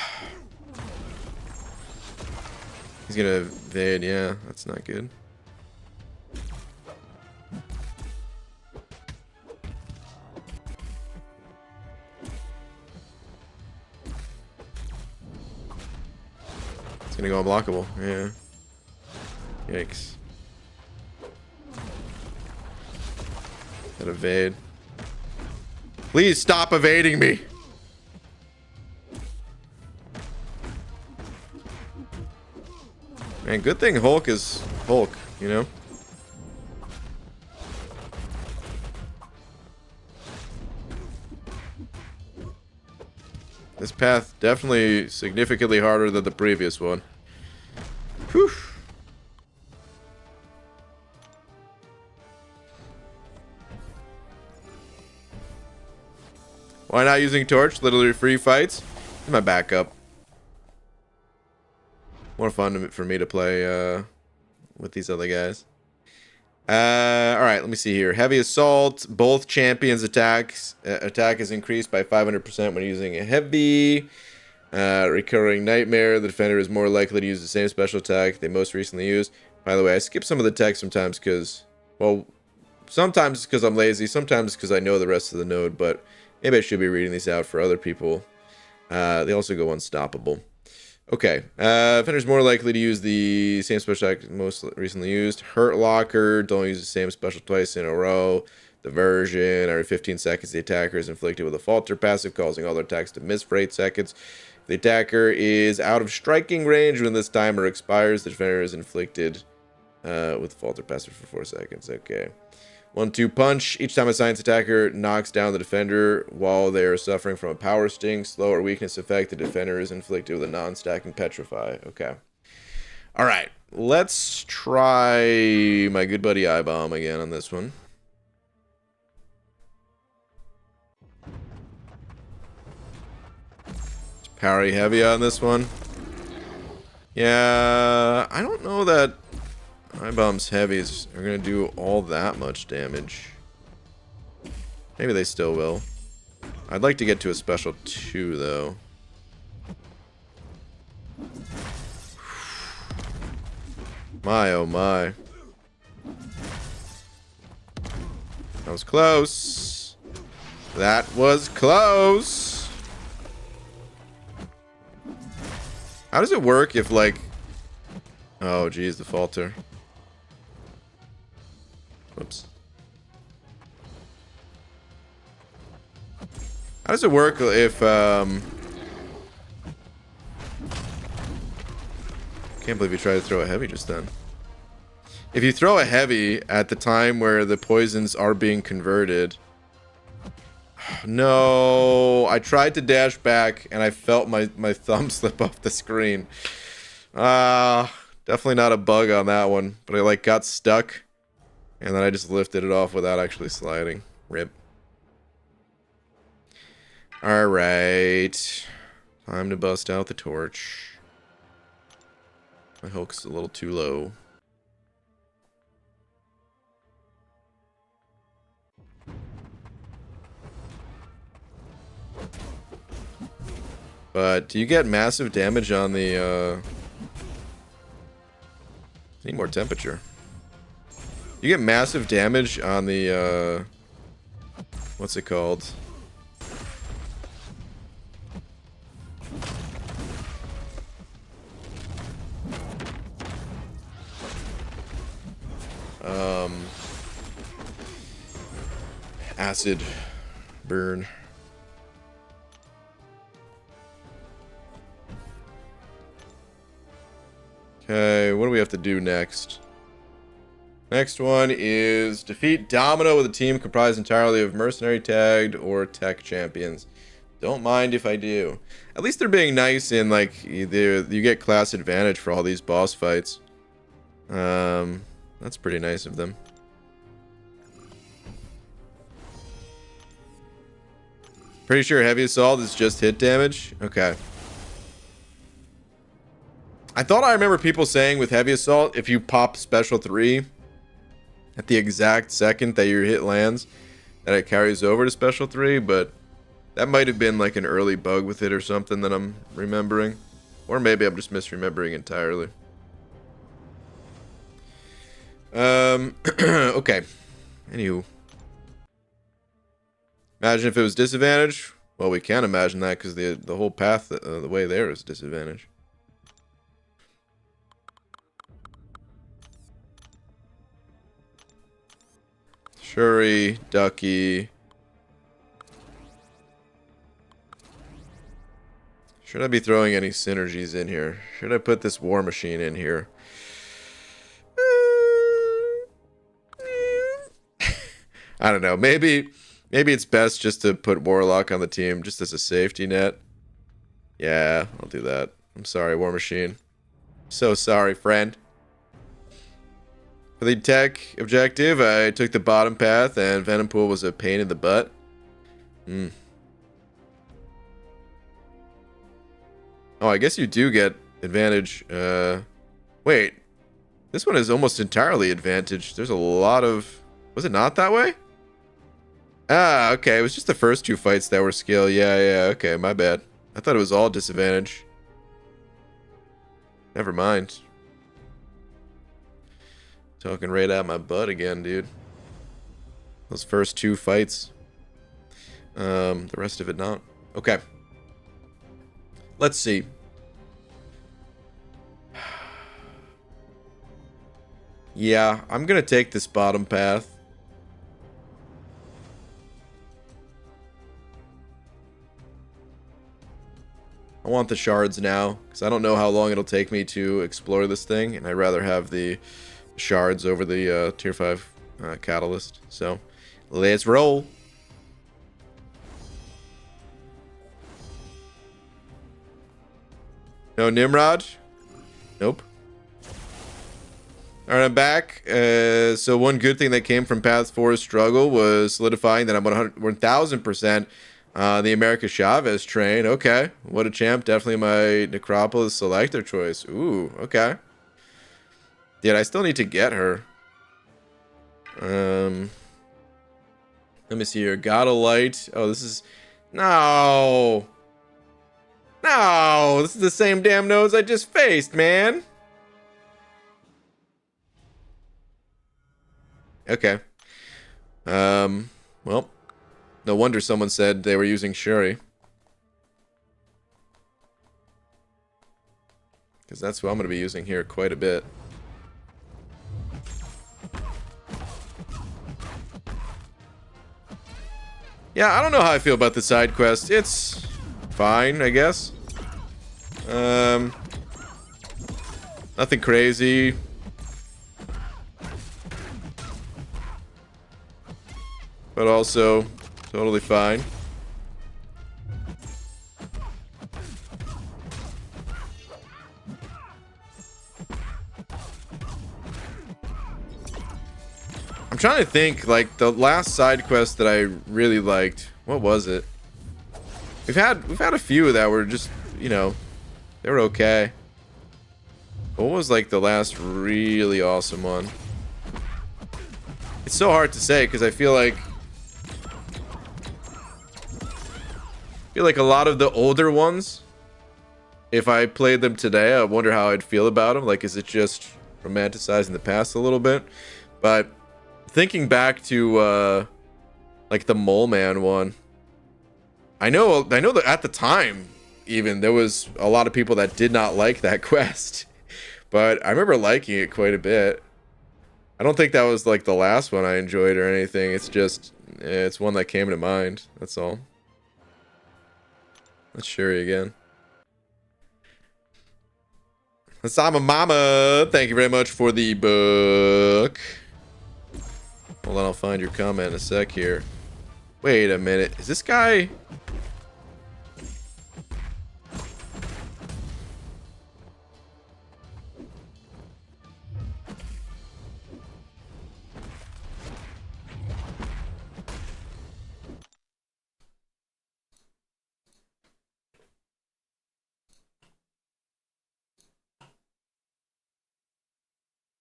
He's gonna evade, yeah, that's not good. It's gonna go unblockable, yeah. Yikes. That evade. Please stop evading me. Man, good thing Hulk is Hulk, you know? This path definitely significantly harder than the previous one. Whew. Why not using Torch? Literally free fights. This is my backup. More fun for me to play with these other guys. Alright, let me see here. Heavy Assault. Both champions' attack is increased by 500% when using a heavy. Recurring Nightmare. The defender is more likely to use the same special attack they most recently used. By the way, I skip some of the text sometimes because, well, sometimes it's because I'm lazy, sometimes because I know the rest of the node, but maybe I should be reading these out for other people. They also go unstoppable. Okay, defender's more likely to use the same special attack most recently used. Hurt Locker, don't use the same special twice in a row. Diversion, every 15 seconds the attacker is inflicted with a falter passive, causing all their attacks to miss for 8 seconds. If the attacker is out of striking range when this timer expires, the defender is inflicted with falter passive for 4 seconds. Okay. 1-2 punch. Each time a science attacker knocks down the defender while they are suffering from a power sting, slow, or weakness effect, the defender is inflicted with a non-stacking petrify. Okay. Alright. Let's try my good buddy I-Bomb again on this one. Parry heavy on this one. Yeah, I don't know that I-Bomb's heavies are going to do all that much damage. Maybe they still will. I'd like to get to a special 2, though. My, oh my. That was close. That was close. How does it work if, like... Oh, geez, the falter. Whoops. How does it work if, can't believe you tried to throw a heavy just then. If you throw a heavy at the time where the poisons are being converted... No, I tried to dash back and I felt my thumb slip off the screen. Definitely not a bug on that one, but I like got stuck and then I just lifted it off without actually sliding. Rip. Alright. Time to bust out the torch. My hook's a little too low. But do you get massive damage on the, need more temperature. You get massive damage on the, what's it called? Acid burn. Okay, what do we have to do next? Next one is defeat Domino with a team comprised entirely of mercenary, tagged, or tech champions. Don't mind if I do. At least they're being nice in, like, you get class advantage for all these boss fights. That's pretty nice of them. Pretty sure heavy assault is just hit damage? Okay. I thought I remember people saying with heavy assault, if you pop special 3 at the exact second that your hit lands, that it carries over to special 3, but that might have been like an early bug with it or something that I'm remembering. Or maybe I'm just misremembering entirely. Okay. Anywho. Imagine if it was disadvantage. Well, we can't imagine that because the whole path, the way there is disadvantage. Shuri, Ducky. Should I be throwing any synergies in here? Should I put this war machine in here? I don't know. Maybe it's best just to put Warlock on the team just as a safety net. Yeah, I'll do that. I'm sorry, War Machine. So sorry, friend. For the tech objective, I took the bottom path, and Venom Pool was a pain in the butt. Oh, I guess you do get Advantage. Wait. This one is almost entirely advantage. There's a lot of... Was it not that way? Ah, okay. It was just the first two fights that were skill. Yeah, okay. My bad. I thought it was all disadvantage. Never mind. Talking right out my butt again, dude. Those first two fights. The rest of it not. Okay. Let's see. Yeah, I'm gonna take this bottom path. I want the shards now, because I don't know how long it'll take me to explore this thing, and I'd rather have the shards over the tier 5 catalyst. So, let's roll. No Nimrod? Nope. Alright, I'm back. So one good thing that came from Path 4's struggle was solidifying that I'm 1000% the America Chavez train. Okay. What a champ. Definitely my Necropolis selector choice. Ooh, okay. Dude, I still need to get her. Let me see here. God of Light. Oh, this is... No! No! This is the same damn nose I just faced, man! Okay. Well, no wonder someone said they were using Shuri. Because that's what I'm going to be using here quite a bit. Yeah, I don't know how I feel about the side quest. It's fine, I guess. Nothing crazy. But also totally fine. I'm trying to think, like, the last side quest that I really liked. What was it? We've had a few that were just, you know, they were okay. What was like the last really awesome one? It's so hard to say because I feel like a lot of the older ones, if I played them today, I wonder how I'd feel about them. Like, is it just romanticizing the past a little bit? But thinking back to like the Mole Man one, I know that at the time even there was a lot of people that did not like that quest, but I remember liking it quite a bit. I don't think that was like the last one I enjoyed or anything. It's just it's one that came to mind. That's all. Let's Shuri again. Sama Mama, thank you very much for the book. Hold on, I'll find your comment in a sec here. Wait a minute. Is this guy...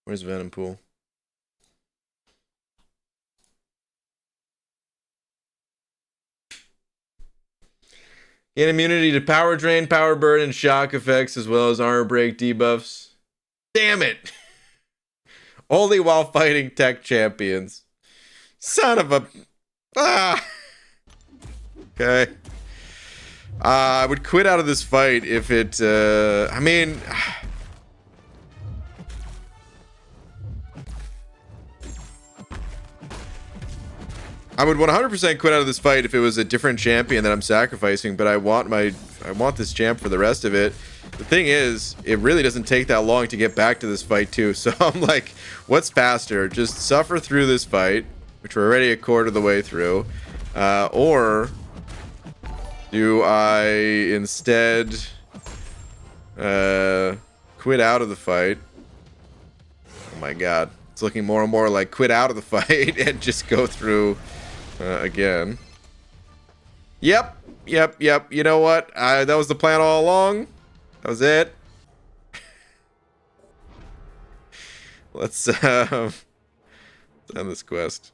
Where's Venom Pool? Gain immunity to power drain, power burn, and shock effects, as well as armor break debuffs. Damn it! Only while fighting tech champions. Son of a... Ah! Okay. I would quit out of this fight if it... I mean... I would 100% quit out of this fight if it was a different champion that I'm sacrificing, but I want this champ for the rest of it. The thing is, it really doesn't take that long to get back to this fight too, so I'm like, what's faster? Just suffer through this fight, which we're already a quarter of the way through, or do I instead quit out of the fight? Oh my god, it's looking more and more like quit out of the fight and just go through again. Yep. You know what? That was the plan all along. That was it. Let's end this quest.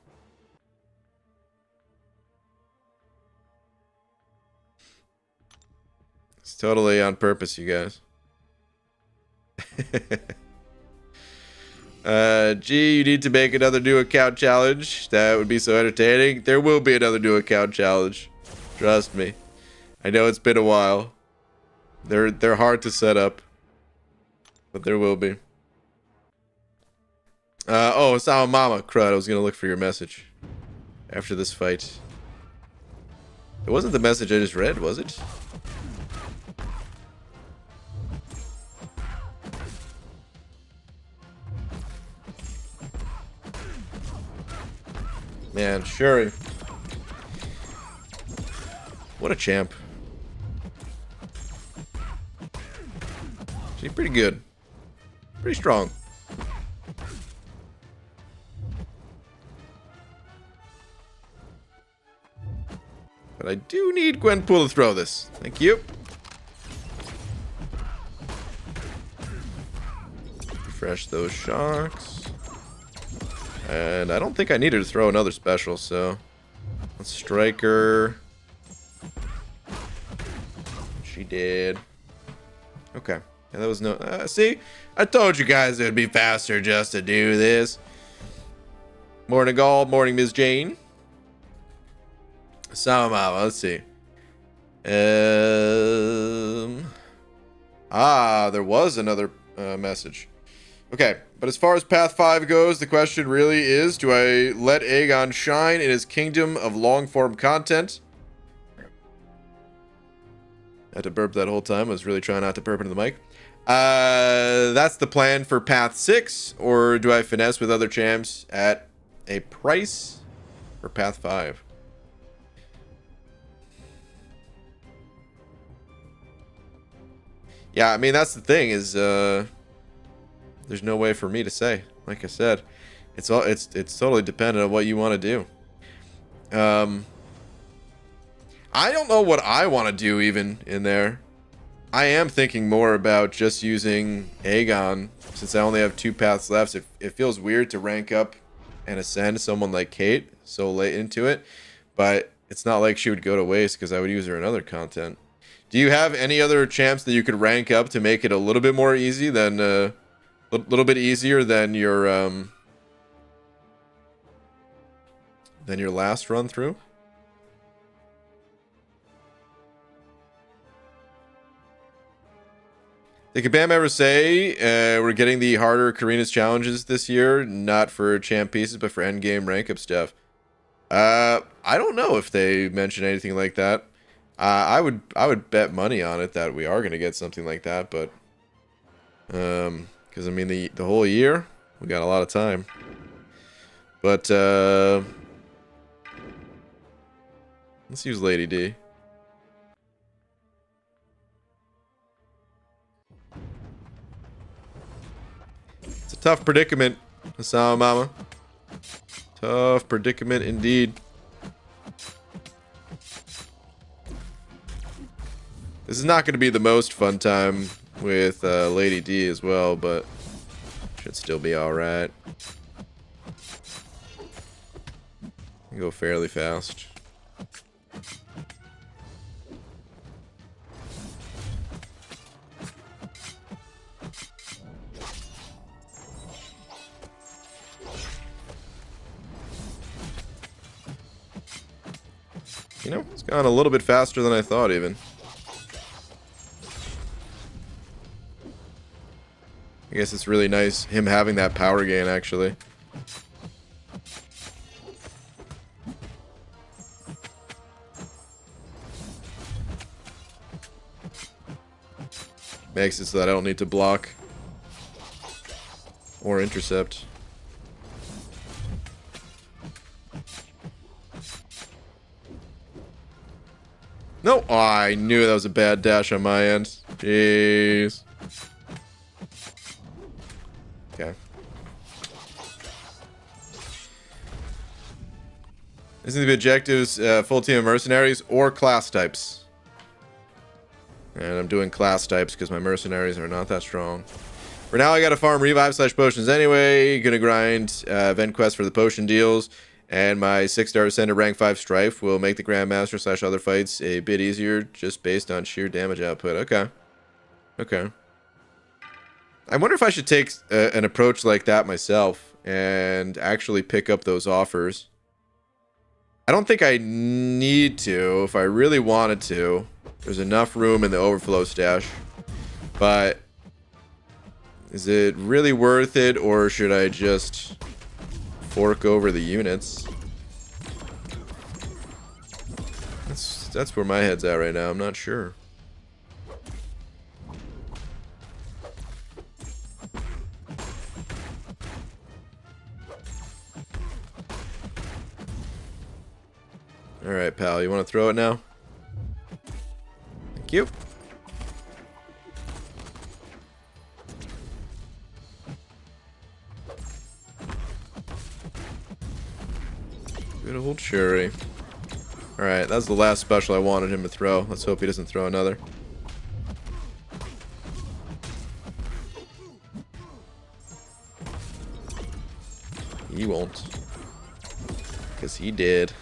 It's totally on purpose, you guys. Gee, you need to make another new account challenge. That would be so entertaining. There will be another new account challenge. Trust me. I know it's been a while. They're hard to set up, but there will be. Oh, Sama Mama. Crud, I was gonna look for your message after this fight. It wasn't the message I just read, was it? Man, Shuri. What a champ. She's pretty good. Pretty strong. But I do need Gwenpool to throw this. Thank you. Refresh those shocks. And I don't think I needed to throw another special, so let's strike her. She did. Okay. Yeah, that was no... see? I told you guys it would be faster just to do this. Morning, Gold. Morning, Ms. Jane. Somehow, let's see. There was another message. Okay, but as far as Path 5 goes, the question really is, do I let Aegon shine in his kingdom of long-form content? I had to burp that whole time. I was really trying not to burp into the mic. That's the plan for Path 6, or do I finesse with other champs at a price for Path 5? Yeah, I mean, that's the thing is, there's no way for me to say. Like I said, it's totally dependent on what you want to do. I don't know what I want to do even in there. I am thinking more about just using Aegon since I only have 2 paths left. It feels weird to rank up and ascend someone like Kate so late into it, but it's not like she would go to waste because I would use her in other content. Do you have any other champs that you could rank up to make it a little bit more easy than a little bit easier than your last run through? Did Kabam ever say we're getting the harder Karina's challenges this year, not for champ pieces, but for endgame rank up stuff? I don't know if they mentioned anything like that. I would bet money on it that we are gonna get something like that, but because I mean the whole year we got a lot of time. But let's use Lady D. It's a tough predicament, Hassan Mama. Tough predicament indeed. This is not going to be the most fun time with Lady D as well, but should still be alright. Go fairly fast. You know, it's gone a little bit faster than I thought even. I guess it's really nice him having that power gain, actually. Makes it so that I don't need to block or intercept. No, oh, I knew that was a bad dash on my end. Jeez. Okay. Isn't the objectives full team of mercenaries or class types? And I'm doing class types because my mercenaries are not that strong. For now, I gotta farm revive / potions anyway. Gonna grind event quests for the potion deals. And my 6-star ascended rank 5 strife will make the Grandmaster / other fights a bit easier just based on sheer damage output. Okay. Okay. I wonder if I should take an approach like that myself and actually pick up those offers. I don't think I need to if I really wanted to. There's enough room in the overflow stash. But is it really worth it, or should I just fork over the units? That's where my head's at right now. I'm not sure. Alright, pal. You want to throw it now? Thank you. Good old Shuri. Alright, that's the last special I wanted him to throw. Let's hope he doesn't throw another. He won't. Because he did.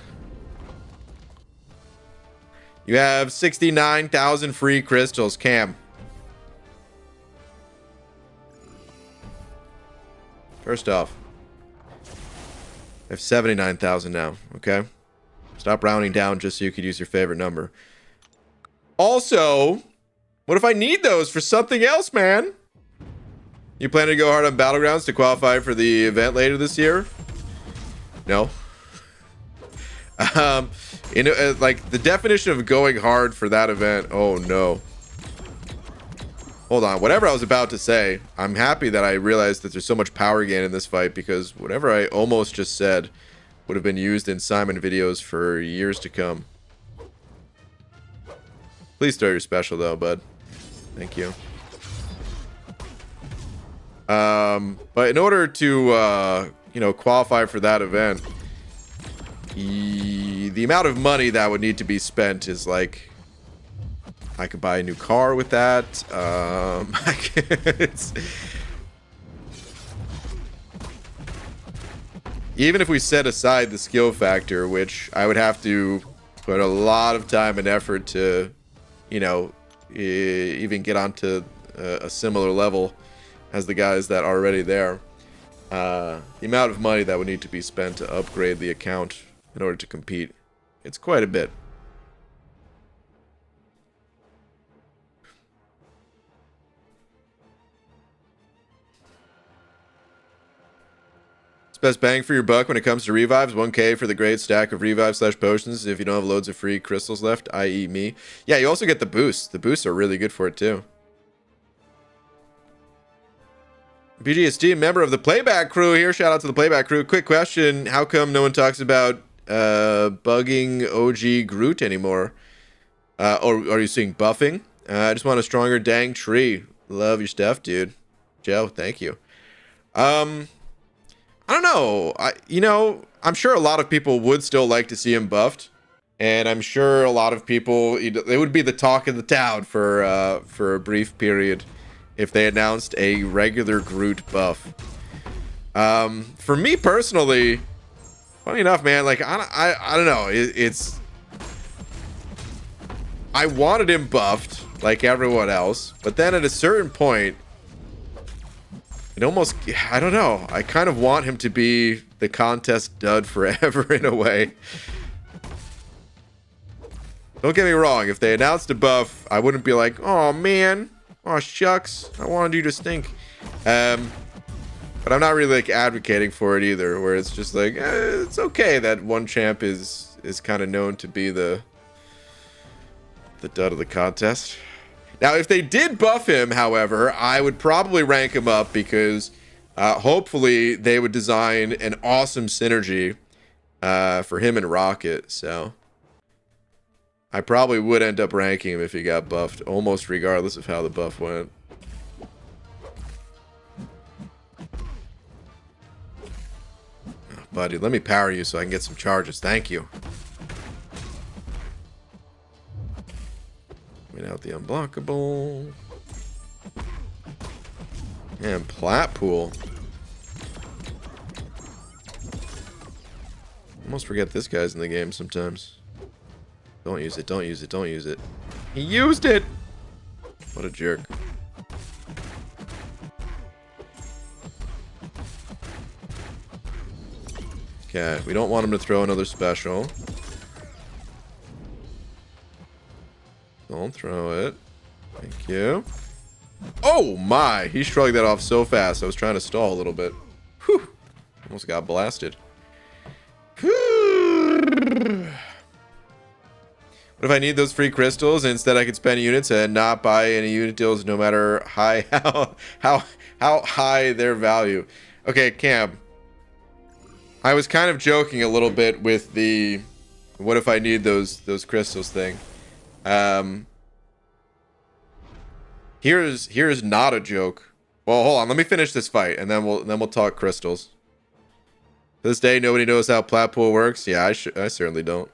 You have 69,000 free crystals, Cam. First off, I have 79,000 now, okay? Stop rounding down just so you could use your favorite number. Also, what if I need those for something else, man? You plan to go hard on Battlegrounds to qualify for the event later this year? No. Like the definition of going hard for that event. Oh no. Hold on. Whatever I was about to say, I'm happy that I realized that there's so much power gain in this fight, because whatever I almost just said would have been used in Simon videos for years to come. Please throw your special though, bud. Thank you. But in order to qualify for that event, the amount of money that would need to be spent is like, I could buy a new car with that. Even if we set aside the skill factor, which I would have to put a lot of time and effort to, even get onto a similar level as the guys that are already there. The amount of money that would need to be spent to upgrade the account in order to compete, it's quite a bit. It's best bang for your buck when it comes to revives. 1k for the great stack of revive / potions if you don't have loads of free crystals left, i.e. me. Yeah, you also get the boosts. The boosts are really good for it too. BGSD, member of the playback crew here. Shout out to the playback crew. Quick question. How come no one talks about bugging OG Groot anymore? Or are you seeing buffing? I just want a stronger dang tree. Love your stuff, dude. Joe, thank you. I don't know. I'm sure a lot of people would still like to see him buffed. And I'm sure a lot of people, it would be the talk of the town for a brief period if they announced a regular Groot buff. For me personally, funny enough, man, like I don't know, it's I wanted him buffed like everyone else, but then at a certain point, it almost, I don't know, I kind of want him to be the contest dud forever in a way. Don't get me wrong, if they announced a buff, I wouldn't be like, oh man, oh shucks, I wanted you to stink. But I'm not really like advocating for it either, where it's just like, it's okay that one champ is kind of known to be the dud of the contest. Now, if they did buff him, however, I would probably rank him up, because hopefully they would design an awesome synergy for him and Rocket. So I probably would end up ranking him if he got buffed, almost regardless of how the buff went. Oh, buddy, let me power you so I can get some charges. Thank you. Wait out the unblockable. And plat pool. Almost forget this guy's in the game sometimes. Don't use it, don't use it, don't use it. He used it! What a jerk. Okay, we don't want him to throw another special. Don't throw it. Thank you. Oh my! He shrugged that off so fast. I was trying to stall a little bit. Whew! Almost got blasted. What if I need those free crystals and instead I could spend units and not buy any unit deals no matter how high their value? Okay, Cam. I was kind of joking a little bit with the what if I need those crystals thing. Here's not a joke. Well, hold on, let me finish this fight and then we'll talk crystals. To this day, nobody knows how plat pool works. Yeah, I certainly don't.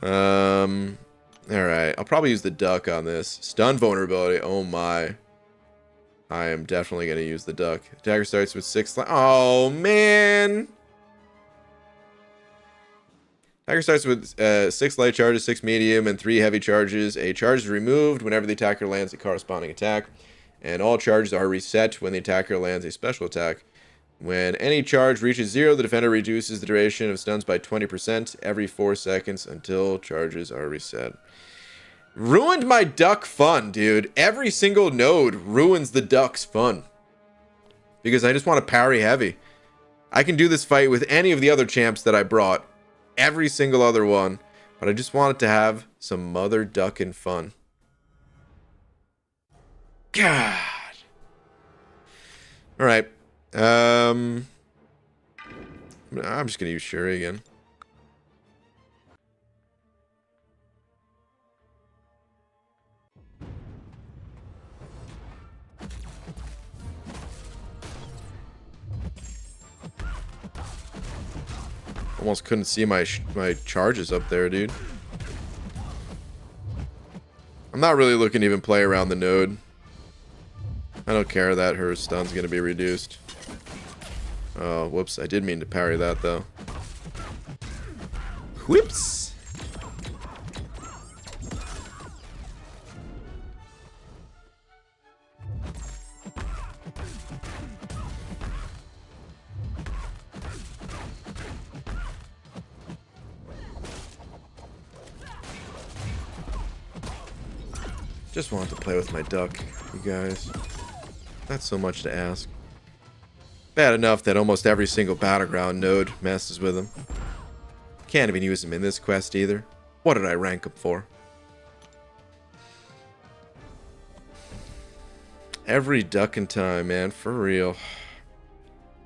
Alright. I'll probably use the duck on this. Stun vulnerability. Oh my. I am definitely going to use the duck. Attacker starts with 6 light. Oh, man. Attacker starts with 6 light charges, 6 medium, and 3 heavy charges. A charge is removed whenever the attacker lands a corresponding attack. And all charges are reset when the attacker lands a special attack. When any charge reaches 0, the defender reduces the duration of stuns by 20% every 4 seconds until charges are reset. Ruined my duck fun, dude. Every single node ruins the duck's fun. Because I just want to parry heavy. I can do this fight with any of the other champs that I brought. Every single other one. But I just wanted to have some mother duckin' fun. God. Alright. I'm just gonna use Shuri again. Almost couldn't see my charges up there, dude. I'm not really looking to even play around the node. I don't care that her stun's going to be reduced. Oh, whoops. I did mean to parry that, though. Whoops! Just wanted to play with my duck, you guys. Not so much to ask. Bad enough that almost every single battleground node messes with him. Can't even use him in this quest either. What did I rank him for? Every duck in time, man, for real.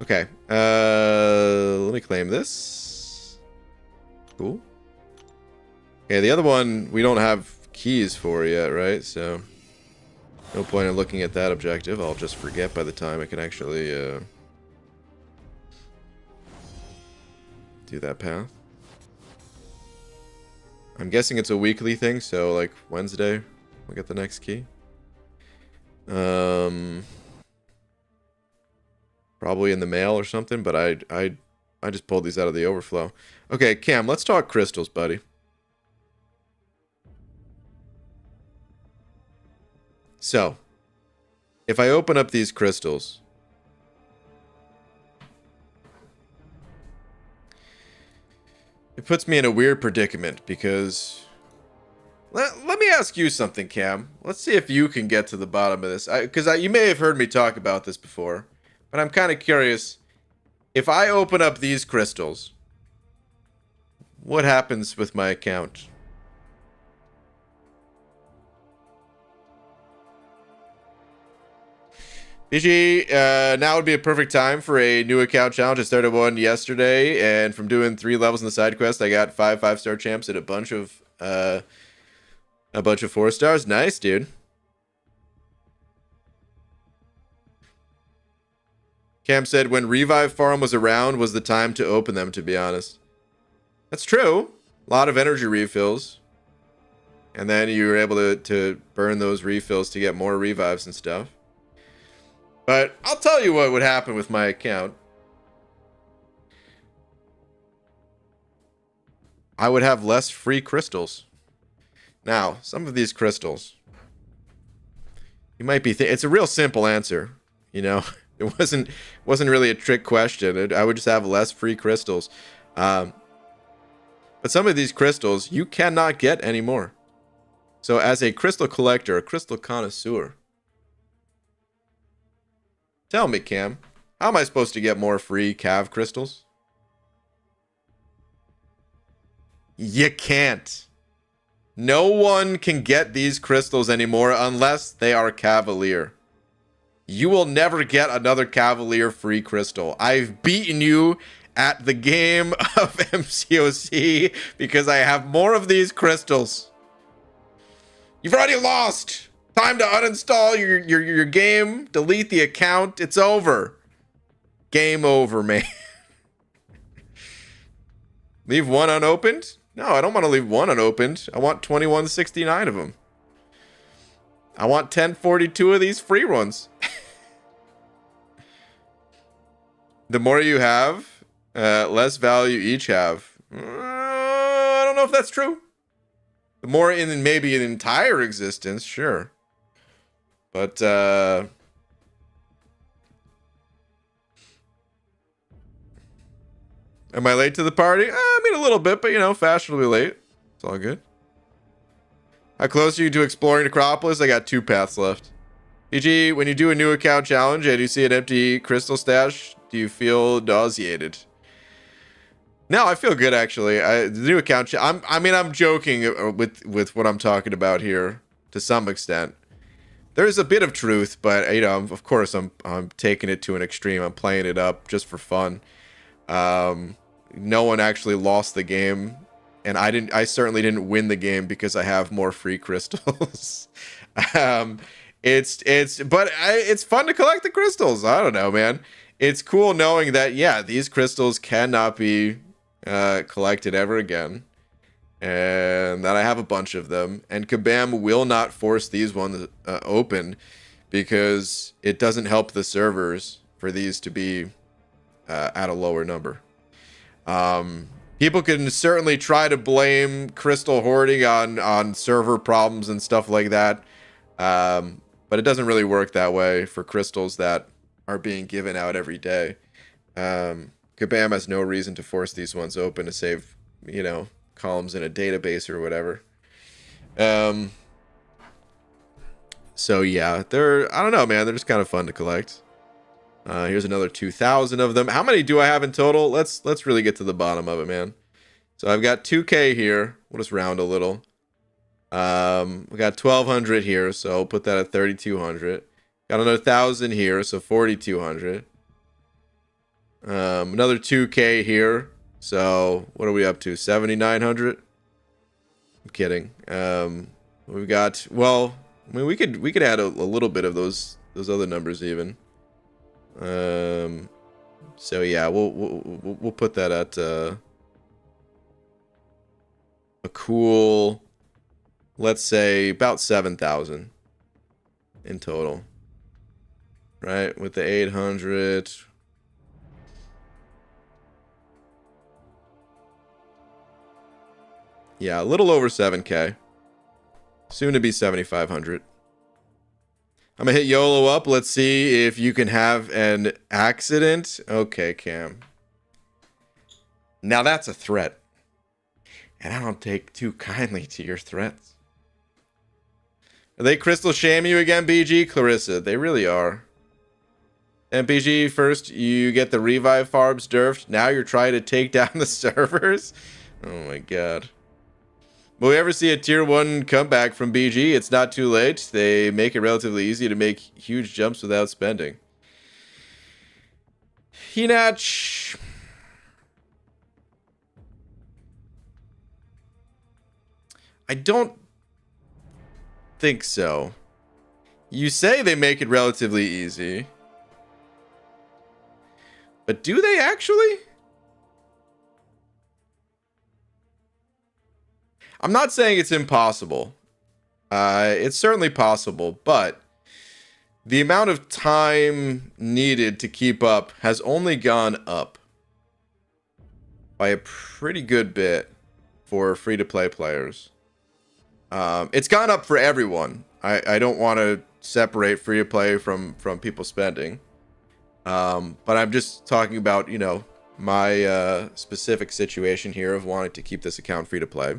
Okay, let me claim this. Cool. Okay, the other one we don't have keys for yet, right? So no point in looking at that objective. I'll just forget by the time I can actually do that path. I'm guessing it's a weekly thing, so like Wednesday we'll get the next key. Probably in the mail or something, but I just pulled these out of the overflow. Okay, Cam, let's talk crystals, buddy. So, if I open up these crystals, it puts me in a weird predicament because let me ask you something, Cam. Let's see if you can get to the bottom of this. Because you may have heard me talk about this before, but I'm kind of curious. If I open up these crystals, what happens with my account? BG, now would be a perfect time for a new account challenge. I started one yesterday, and from doing 3 levels in the side quest, I got 5 5-star champs and a bunch of 4 stars. Nice, dude. Cam said when Revive Farm was around was the time to open them, to be honest. That's true. A lot of energy refills. And then you were able to burn those refills to get more revives and stuff. But I'll tell you what would happen with my account. I would have less free crystals. Now, some of these crystals, you might be it's a real simple answer, you know. It wasn't really a trick question. I would just have less free crystals. But some of these crystals you cannot get anymore. So as a crystal collector, a crystal connoisseur, tell me, Cam, how am I supposed to get more free cav crystals? You can't. No one can get these crystals anymore unless they are Cavalier. You will never get another Cavalier free crystal. I've beaten you at the game of MCOC because I have more of these crystals. You've already lost. Time to uninstall your game, delete the account. It's over. Game over, man. Leave one unopened? No, I don't want to leave one unopened. I want 2169 of them. I want 1042 of these free ones. The more you have, less value each have. I don't know if that's true. The more in maybe an entire existence, sure. But, am I late to the party? I mean, a little bit, but, you know, fashionably late. It's all good. How close are you to exploring Necropolis? I got 2 paths left. EG, when you do a new account challenge and you see an empty crystal stash, do you feel nauseated? No, I feel good, actually. The new account... I'm joking with what I'm talking about here, to some extent. There's a bit of truth, but, you know, of course, I'm taking it to an extreme. I'm playing it up just for fun. No one actually lost the game, and I certainly didn't win the game because I have more free crystals. It's fun to collect the crystals. I don't know, man. It's cool knowing that, yeah, these crystals cannot be collected ever again, and that I have a bunch of them, and Kabam will not force these ones open because it doesn't help the servers for these to be at a lower number. People can certainly try to blame crystal hoarding on server problems and stuff like that, but it doesn't really work that way for crystals that are being given out every day. Kabam has no reason to force these ones open to save, you know, columns in a database or whatever. So yeah, I don't know, man. They're just kind of fun to collect. Here's another 2,000 of them. How many do I have in total? Let's really get to the bottom of it, man. So I've got 2K here. We'll just round a little. We got 1,200 here, so I'll put that at 3,200. Got another 1,000 here, so 4,200. Another 2K here. So what are we up to? 7,900. I'm kidding. We've got, well, I mean, we could add a little bit of those other numbers even. So yeah, we'll put that at a cool, let's say about 7,000 in total. Right, with the 800. Yeah, a little over 7K. Soon to be 7,500. I'm gonna hit YOLO up. Let's see if you can have an accident. Okay, Cam. Now that's a threat. And I don't take too kindly to your threats. Are they crystal shaming you again, BG? Clarissa, they really are. And BG, first you get the revive farbs nerfed. Now you're trying to take down the servers? Oh my god. Will we ever see a tier 1 comeback from BG? It's not too late. They make it relatively easy to make huge jumps without spending. Hinach. I don't think so. You say they make it relatively easy. But do they actually? I'm not saying it's impossible. It's certainly possible, but the amount of time needed to keep up has only gone up by a pretty good bit for free-to-play players. It's gone up for everyone. I don't want to separate free-to-play from people spending. But I'm just talking about, my specific situation here of wanting to keep this account free-to-play.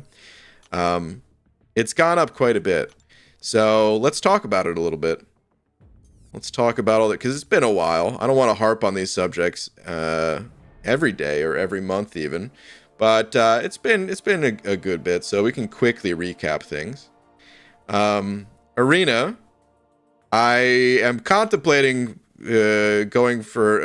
It's gone up quite a bit. So let's talk about it a little bit. Let's talk about all that, because it's been a while. I don't want to harp on these subjects every day or every month even. But it's been a good bit, so we can quickly recap things. Arena, I am contemplating going for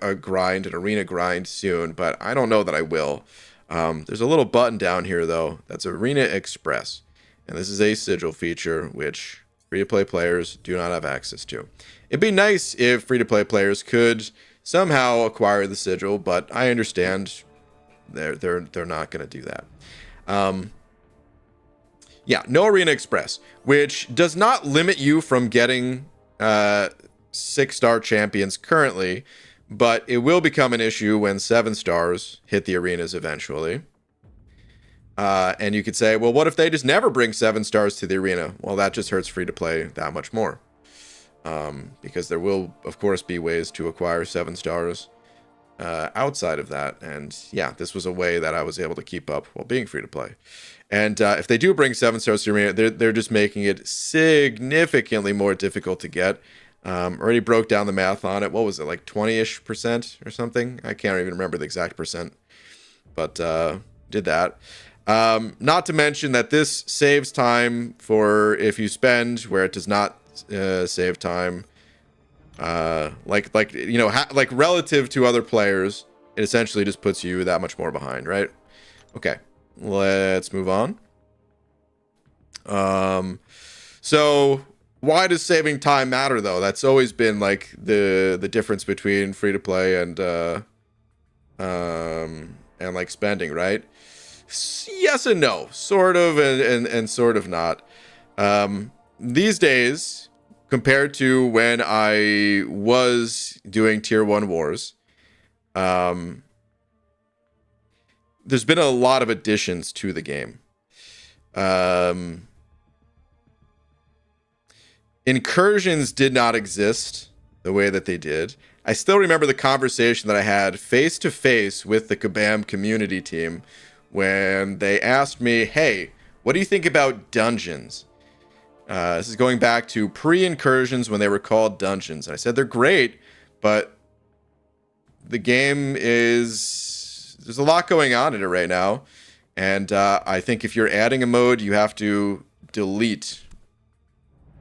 a grind, an arena grind soon, but I don't know that I will. There's a little button down here, though, that's Arena Express. And this is a sigil feature, which free-to-play players do not have access to. It'd be nice if free-to-play players could somehow acquire the sigil, but I understand they're not going to do that. Yeah, no Arena Express, which does not limit you from getting 6-star champions currently, but it will become an issue when 7 stars hit the arenas eventually. And you could say, well, what if they just never bring 7 stars to the arena? Well, that just hurts free-to-play that much more. Because there will, of course, be ways to acquire 7 stars outside of that. And yeah, this was a way that I was able to keep up while being free-to-play. And if they do bring 7 stars to the arena, they're just making it significantly more difficult to get. Already broke down the math on it. What was it, like 20-ish% or something? I can't even remember the exact percent. But did that. Not to mention that this saves time for if you spend where it does not save time. Like relative to other players, it essentially just puts you that much more behind, right? Okay, let's move on. So why does saving time matter, though? That's always been like the difference between free to play and like spending, right? Yes and no, sort of and sort of not. These days, compared to when I was doing tier 1 wars, there's been a lot of additions to the game. Incursions did not exist the way that they did. I still remember the conversation that I had face to face with the Kabam community team when they asked me, hey, what do you think about dungeons? This is going back to pre-incursions when they were called dungeons. And I said they're great, but the game there's a lot going on in it right now. And I think if you're adding a mode, you have to delete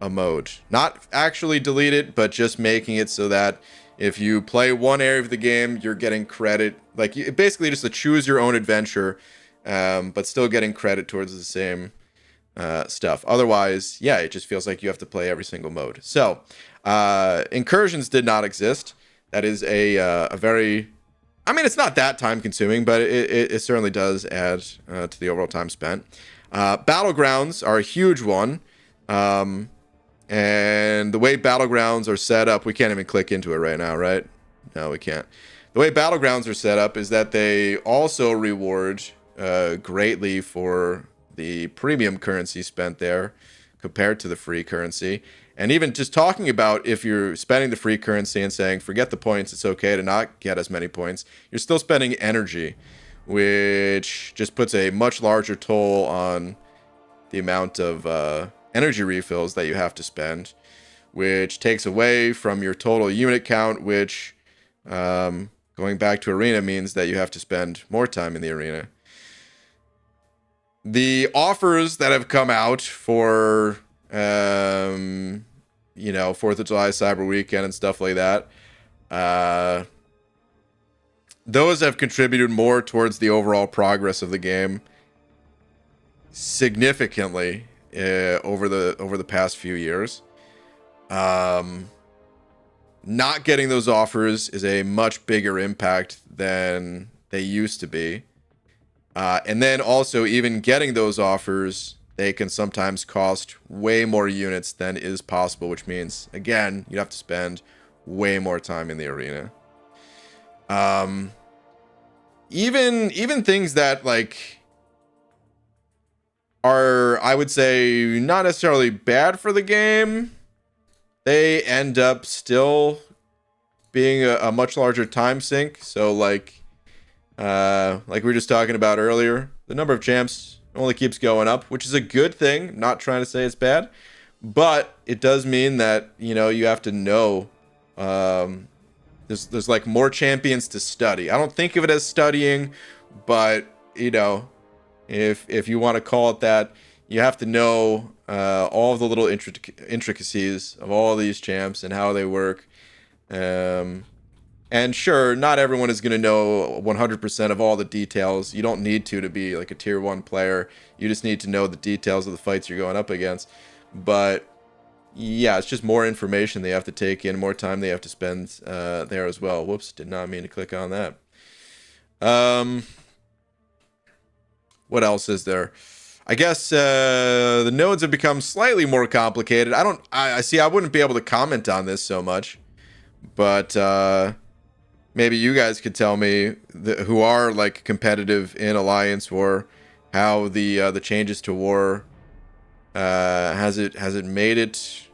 a mode. Not actually delete it, but just making it so that if you play one area of the game, you're getting credit. Like, basically just a choose your own adventure, but still getting credit towards the same stuff. Otherwise, yeah, it just feels like you have to play every single mode. So, incursions did not exist. That is a very... I mean, it's not that time consuming, but it certainly does add to the overall time spent. Battlegrounds are a huge one. And the way Battlegrounds are set up, we can't even click into it right now, right? No, we can't. The way Battlegrounds are set up is that they also reward greatly for the premium currency spent there compared to the free currency. And even just talking about if you're spending the free currency and saying, forget the points, it's okay to not get as many points, you're still spending energy, which just puts a much larger toll on the amount of energy refills that you have to spend, which takes away from your total unit count, which going back to arena means that you have to spend more time in the arena. The offers that have come out for 4th of July, Cyber Weekend and stuff like that, those have contributed more towards the overall progress of the game significantly over the past few years. Not getting those offers is a much bigger impact than they used to be. And then also even getting those offers they can sometimes cost way more units than is possible, which means, again, you have to spend way more time in the arena. Even things that like are, I would say, not necessarily bad for the game, they end up still being a much larger time sink. So like we were just talking about earlier, the number of champs only keeps going up, which is a good thing. Not trying to say it's bad, but it does mean that, you know, you have to know there's like more champions to study. I don't think of it as studying, but you know, if you want to call it that, you have to know all of the little intricacies of all of these champs and how they work. And sure, not everyone is going to know 100% of all the details. You don't need to be like a tier 1 player. You just need to know the details of the fights you're going up against. But yeah, it's just more information they have to take in, more time they have to spend there as well. Whoops, did not mean to click on that. What else is there? I guess the nodes have become slightly more complicated. I see, I wouldn't be able to comment on this so much, but maybe you guys could tell me who are like competitive in Alliance War, how the changes to War has it made it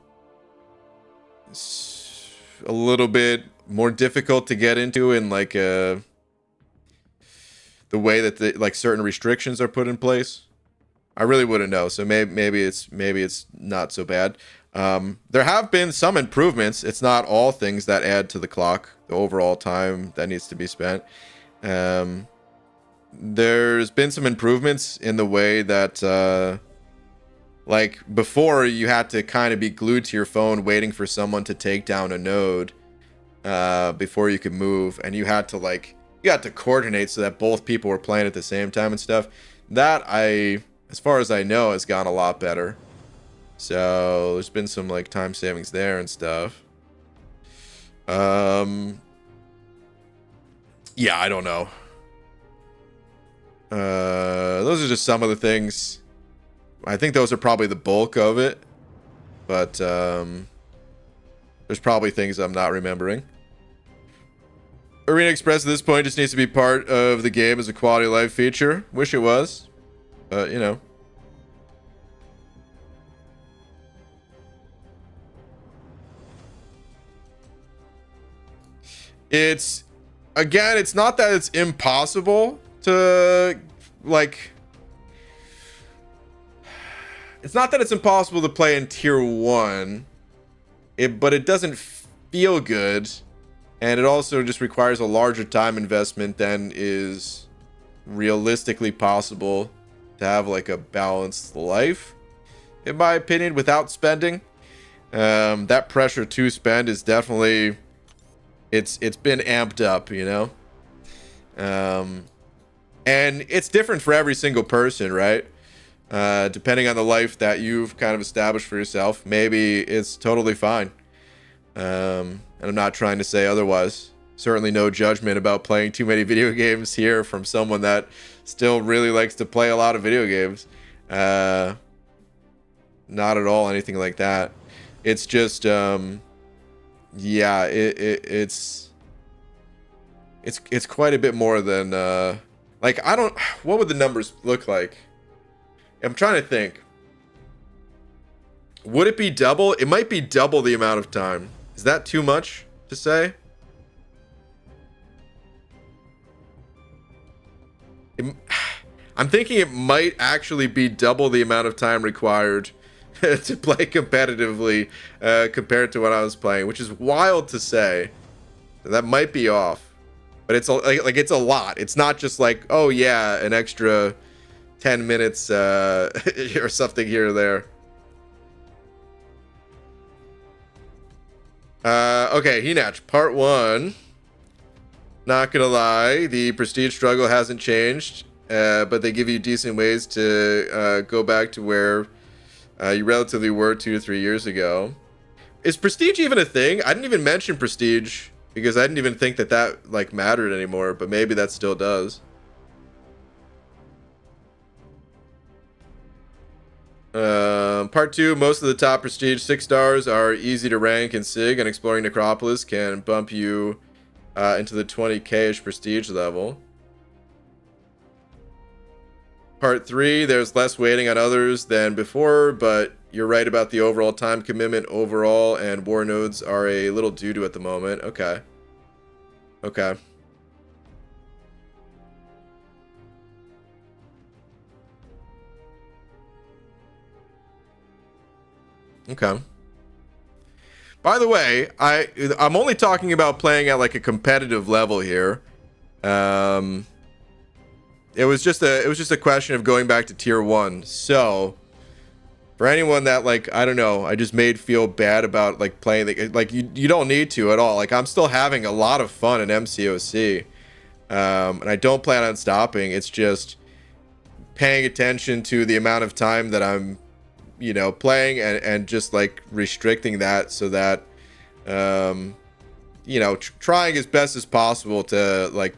a little bit more difficult to get into in like the way that like certain restrictions are put in place. I really wouldn't know. So maybe it's not so bad. There have been some improvements. It's not all things that add to the clock, the overall time that needs to be spent. There's been some improvements in the way that like before you had to kind of be glued to your phone waiting for someone to take down a node before you could move, and you had to coordinate so that both people were playing at the same time and stuff. That, as far as I know, has gone a lot better. So there's been some like time savings there and stuff. Yeah, I don't know. Those are just some of the things. I think those are probably the bulk of it, but there's probably things I'm not remembering. Arena Express at this point just needs to be part of the game as a quality of life feature. Wish it was, but you know. It's not that it's impossible to like. It's not that it's impossible to play in tier 1, but it doesn't feel good, and it also just requires a larger time investment than is realistically possible to have like a balanced life, in my opinion, without spending. That pressure to spend is definitely, it's been amped up, you know? And it's different for every single person, right? Depending on the life that you've kind of established for yourself, maybe it's totally fine. And I'm not trying to say otherwise. Certainly no judgment about playing too many video games here from someone that still really likes to play a lot of video games. Not at all anything like that. It's just, yeah, it's quite a bit more than, like, what would the numbers look like? I'm trying to think. Would it be double? It might be double the amount of time. Is that too much to say? I'm thinking it might actually be double the amount of time required to play competitively compared to what I was playing, which is wild to say. That might be off, but it's like it's a lot. It's not just like, oh yeah, an extra 10 minutes or something here or there. Okay, Hinach, part 1. Not gonna lie, the prestige struggle hasn't changed, but they give you decent ways to go back to where you relatively were 2 to 3 years ago. Is prestige even a thing? I didn't even mention prestige because I didn't even think that like mattered anymore, but maybe that still does. Part 2, most of the top prestige 6 stars are easy to rank in SIG, and exploring Necropolis can bump you into the 20k-ish prestige level. Part 3, there's less waiting on others than before, but you're right about the overall time commitment overall, and war nodes are a little doo-doo at the moment. Okay. Okay. Okay. By the way, I'm only talking about playing at like a competitive level here. It was just a question of going back to tier 1. So, for anyone that like, I don't know, I just made feel bad about like playing the, like you don't need to at all. Like I'm still having a lot of fun in MCOC. And I don't plan on stopping. It's just paying attention to the amount of time that I'm, you know, playing, and just like restricting that so that you know, trying as best as possible to like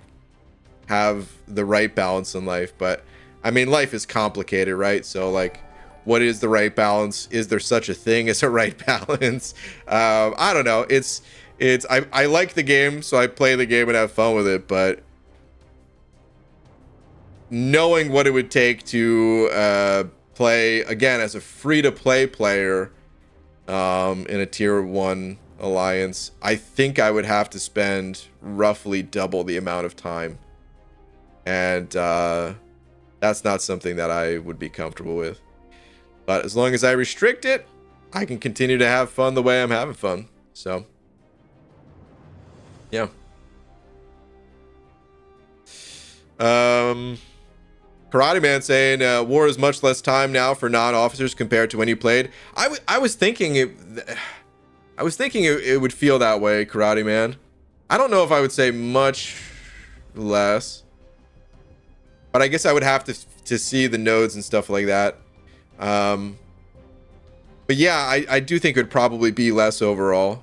have the right balance in life. But I mean, life is complicated, right? So like, what is the right balance? Is there such a thing as a right balance? I don't know. I like the game, so I play the game and have fun with it, but knowing what it would take to play again as a free-to-play player in a tier 1 alliance, I think I would have to spend roughly double the amount of time, and that's not something that I would be comfortable with. But as long as I restrict it, I can continue to have fun the way I'm having fun. So yeah. Karate Man saying war is much less time now for non-officers compared to when you played. I was thinking it would feel that way, Karate Man. I don't know if I would say much less, but I guess I would have to see the nodes and stuff like that. But yeah, I do think it would probably be less overall.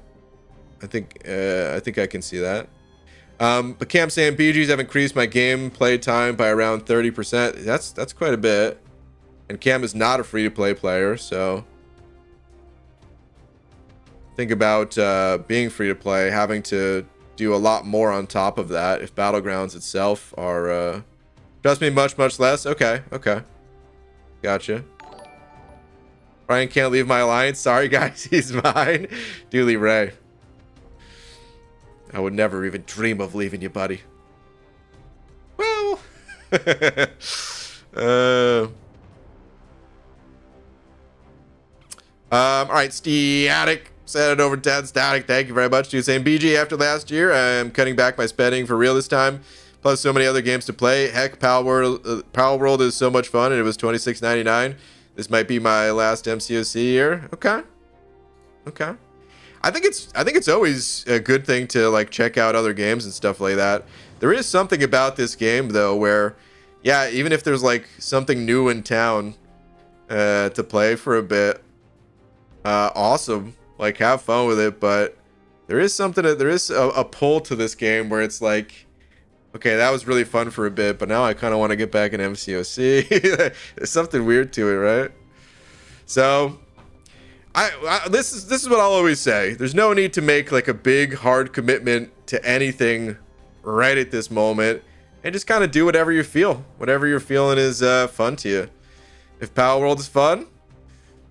I think I can see that. But Cam saying BGs have increased my gameplay time by around 30%. That's quite a bit. And Cam is not a free-to-play player, so think about being free-to-play, having to do a lot more on top of that if Battlegrounds itself are trust me, much less. Okay. Gotcha. Ryan can't leave my alliance. Sorry guys, he's mine. Dooley Ray. I would never even dream of leaving you, buddy. Well. All right, Static. Send it over 10. Static, thank you very much. Dude, saying BG after last year, I'm cutting back my spending for real this time. Plus so many other games to play. Heck, Pal World is so much fun, and it was $26.99. This might be my last MCOC year. Okay. I think it's always a good thing to like check out other games and stuff like that. There is something about this game though where, yeah, even if there's like something new in town to play for a bit, awesome. Like have fun with it, but there is a pull to this game where it's like, okay, that was really fun for a bit, but now I kind of want to get back in MCOC. There's something weird to it, right? So, this is what I'll always say. There's no need to make like a big hard commitment to anything right at this moment, and just kind of do whatever you feel. Whatever you're feeling is fun to you. If Power World is fun,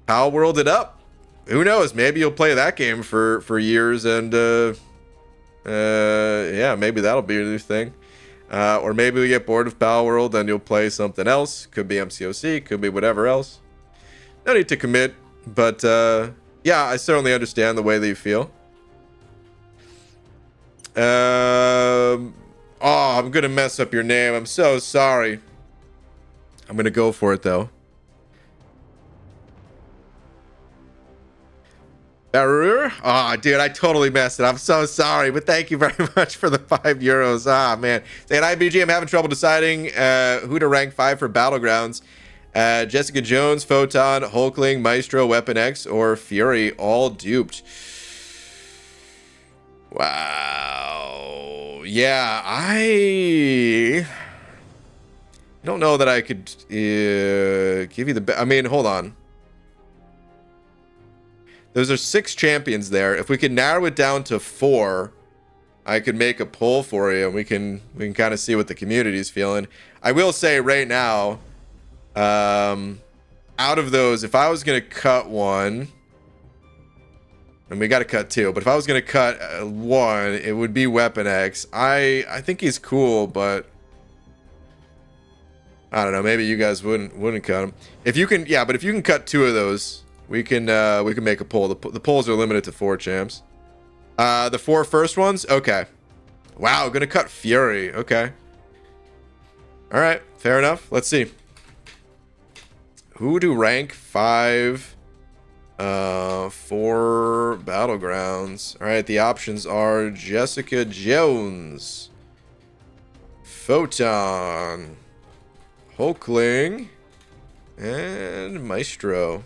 Power World it up. Who knows? Maybe you'll play that game for years, and yeah, maybe that'll be a new thing. Or maybe we get bored of Power World and you'll play something else. Could be MCOC, could be whatever else. No need to commit, but yeah, I certainly understand the way that you feel. Oh, I'm gonna mess up your name. I'm so sorry. I'm gonna go for it though. Oh, dude, I totally messed it. I'm so sorry, but thank you very much for the €5. Ah, man. Saying, IBG, I'm having trouble deciding who to rank 5 for Battlegrounds. Jessica Jones, Photon, Hulkling, Maestro, Weapon X, or Fury, all duped. Wow. Yeah, I don't know that I could give you the... I mean, hold on. those are 6 champions there. If we can narrow it down to 4, I could make a poll for you, and we can kind of see what the community's feeling. I will say right now, out of those, if I was gonna cut one, and we got to cut 2, but if I was gonna cut 1, it would be Weapon X. I think he's cool, but I don't know. Maybe you guys wouldn't cut him. If you can, yeah, but if you can cut 2 of those, we can make a poll. The polls are limited to 4 champs. The 4 first ones, okay. Wow, gonna cut Fury. Okay. All right, fair enough. Let's see. Who do rank 5 for Battlegrounds? All right, the options are Jessica Jones, Photon, Hulkling, and Maestro.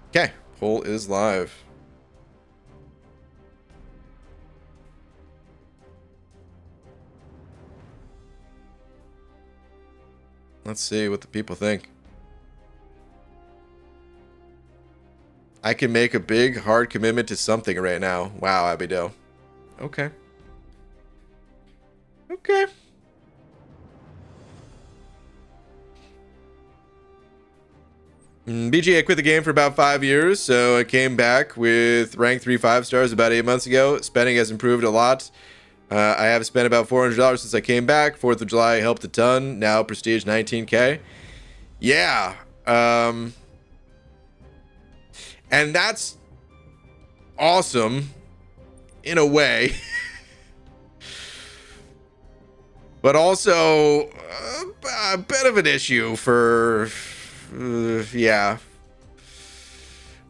Okay, poll is live. Let's see what the people think. I can make a big, hard commitment to something right now. Wow, Abido. Okay. Okay. BG, I quit the game for about 5 years, so I came back with rank 3 5-stars about 8 months ago. Spending has improved a lot. I have spent about $400 since I came back. 4th of July helped a ton. Now prestige 19k. Yeah. And that's awesome in a way. But also a bit of an issue for... yeah.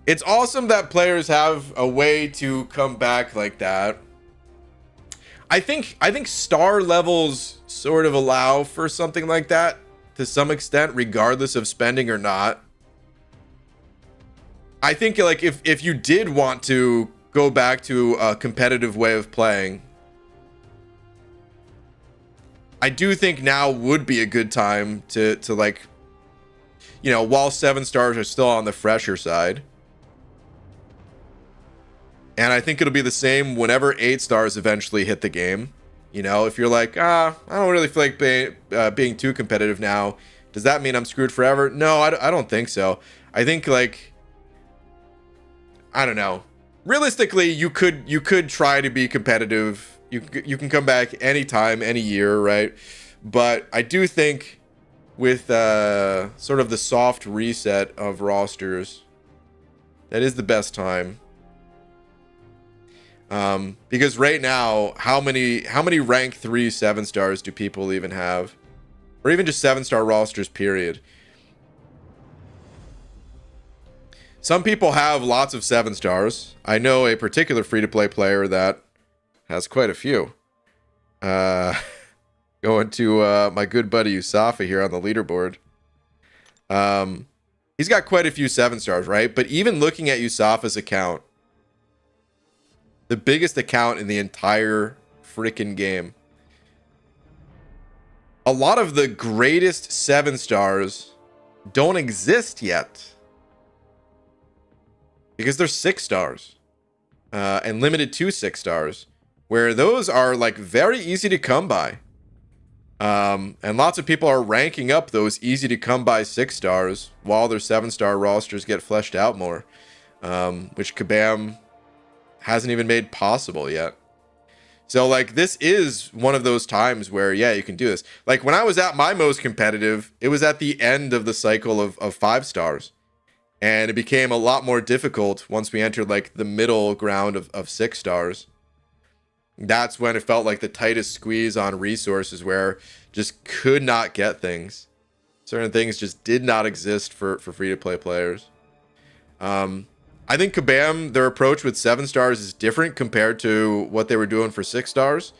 It's awesome that players have a way to come back like that. I think star levels sort of allow for something like that to some extent, regardless of spending or not. I think like if you did want to go back to a competitive way of playing, I do think now would be a good time to like, you know, while 7 stars are still on the fresher side. And I think it'll be the same whenever 8 stars eventually hit the game. You know, if you're like, I don't really feel like being too competitive now, does that mean I'm screwed forever? No, I don't think so. I think like, I don't know. Realistically, you could try to be competitive. You can come back anytime, any year, right? But I do think with sort of the soft reset of rosters, that is the best time. Because right now, how many rank 3 7-stars do people even have? Or even just 7-star rosters, period. Some people have lots of 7-stars. I know a particular free-to-play player that has quite a few. Going to my good buddy Usafa here on the leaderboard. He's got quite a few 7-stars, right? But even looking at Usafa's account, the biggest account in the entire freaking game, a lot of the greatest 7-stars don't exist yet. Because they're 6 stars. And limited to 6 stars. Where those are like very easy to come by. And lots of people are ranking up those easy to come by 6 stars while their 7-star rosters get fleshed out more. Which Kabam hasn't even made possible yet. So like this is one of those times where, yeah, you can do this. Like when I was at my most competitive, it was at the end of the cycle of 5 stars. And it became a lot more difficult once we entered like the middle ground of 6 stars. That's when it felt like the tightest squeeze on resources, where just could not get things. Certain things just did not exist for free-to-play players. I think Kabam, their approach with 7 stars is different compared to what they were doing for 6 stars.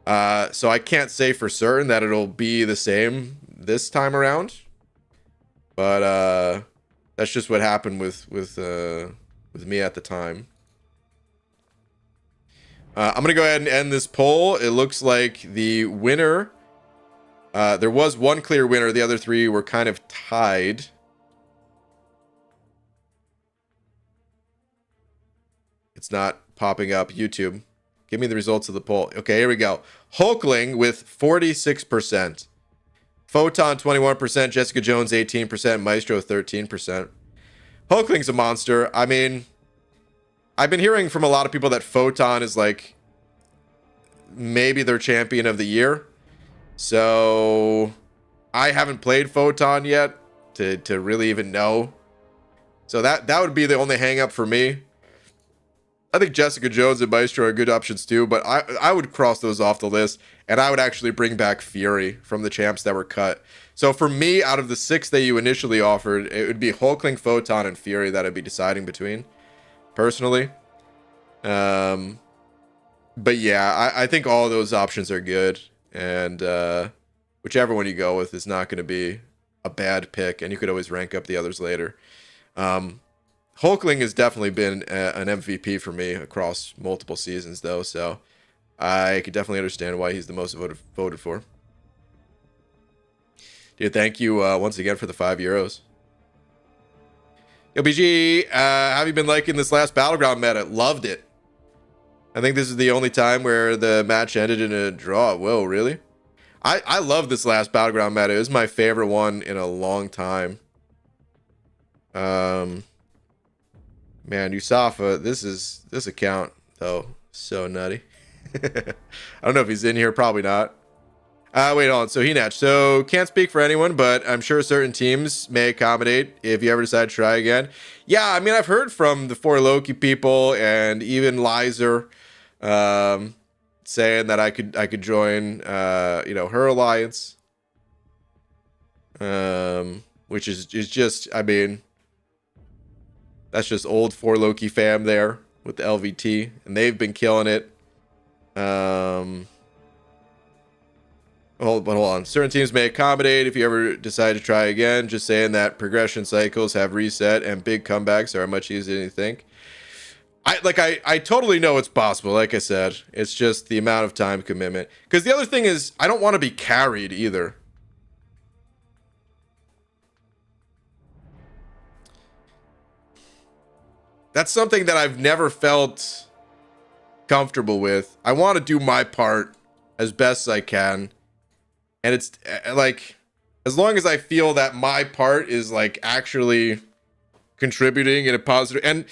So I can't say for certain that it'll be the same this time around. But that's just what happened with me at the time. I'm gonna go ahead and end this poll. It looks like the winner, there was one clear winner. The other 3 were kind of tied. It's not popping up. YouTube, give me the results of the poll. Okay, here we go. Hulkling with 46%. Photon 21%. Jessica Jones 18%. Maestro 13%. Hulkling's a monster. I mean, I've been hearing from a lot of people that Photon is like maybe their champion of the year. So I haven't played Photon yet to really even know. So that would be the only hang up for me. I think Jessica Jones and Maestro are good options too, but I would cross those off the list, and I would actually bring back Fury from the champs that were cut. So for me, out of the 6 that you initially offered, it would be Hulkling, Photon, and Fury that I'd be deciding between, personally. But yeah, I think all of those options are good, and whichever one you go with is not going to be a bad pick, and you could always rank up the others later. Hulkling has definitely been an MVP for me across multiple seasons, though, so I could definitely understand why he's the most voted for. Dude, thank you once again for the €5. Yo, BG, have you been liking this last Battleground meta? Loved it. I think this is the only time where the match ended in a draw. Whoa, really? I love this last Battleground meta. It was my favorite one in a long time. Man, Usafa, this account, though, so nutty. I don't know if he's in here, probably not. Wait on. So Henach. So can't speak for anyone, but I'm sure certain teams may accommodate if you ever decide to try again. Yeah, I mean, I've heard from the 4Loki people and even Lizer saying that I could join her alliance. Which is just, I mean, that's just old 4Loki fam there with the LVT, and they've been killing it. Hold on. Certain teams may accommodate if you ever decide to try again. Just saying that progression cycles have reset and big comebacks are much easier than you think. I totally know it's possible. Like I said, it's just the amount of time commitment. Because the other thing is, I don't want to be carried either. That's something that I've never felt comfortable with. I want to do my part as best as I can. And it's like, as long as I feel that my part is like actually contributing in a positive, and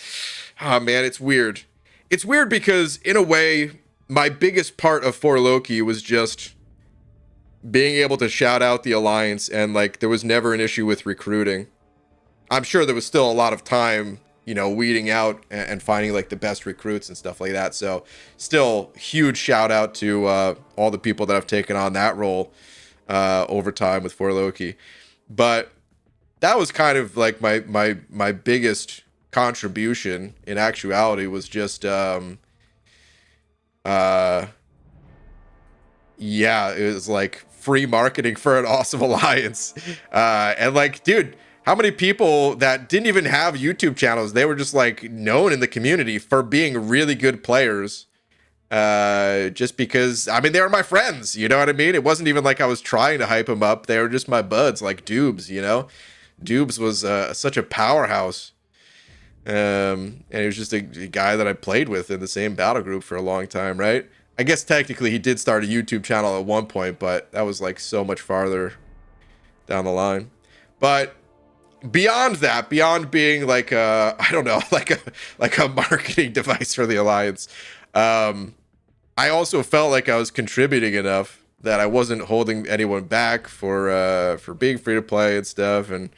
oh man, it's weird. It's weird because in a way, my biggest part of 4Loki was just being able to shout out the alliance, and like there was never an issue with recruiting. I'm sure there was still a lot of time, weeding out and finding like the best recruits and stuff like that. So still huge shout out to all the people that have taken on that role over time with 4Loki. But that was kind of like my biggest contribution in actuality was just it was like free marketing for an awesome alliance. And like, dude, how many people that didn't even have YouTube channels, they were just like known in the community for being really good players. Just because, I mean, they were my friends, you know what I mean? It wasn't even like I was trying to hype them up. They were just my buds, like Dubes, Dubes was such a powerhouse. And he was just a guy that I played with in the same battle group for a long time, right? I guess technically he did start a YouTube channel at one point, but that was like so much farther down the line. But beyond that, beyond being like I don't know, like a marketing device for the alliance, I also felt like I was contributing enough that I wasn't holding anyone back for being free to play and stuff. And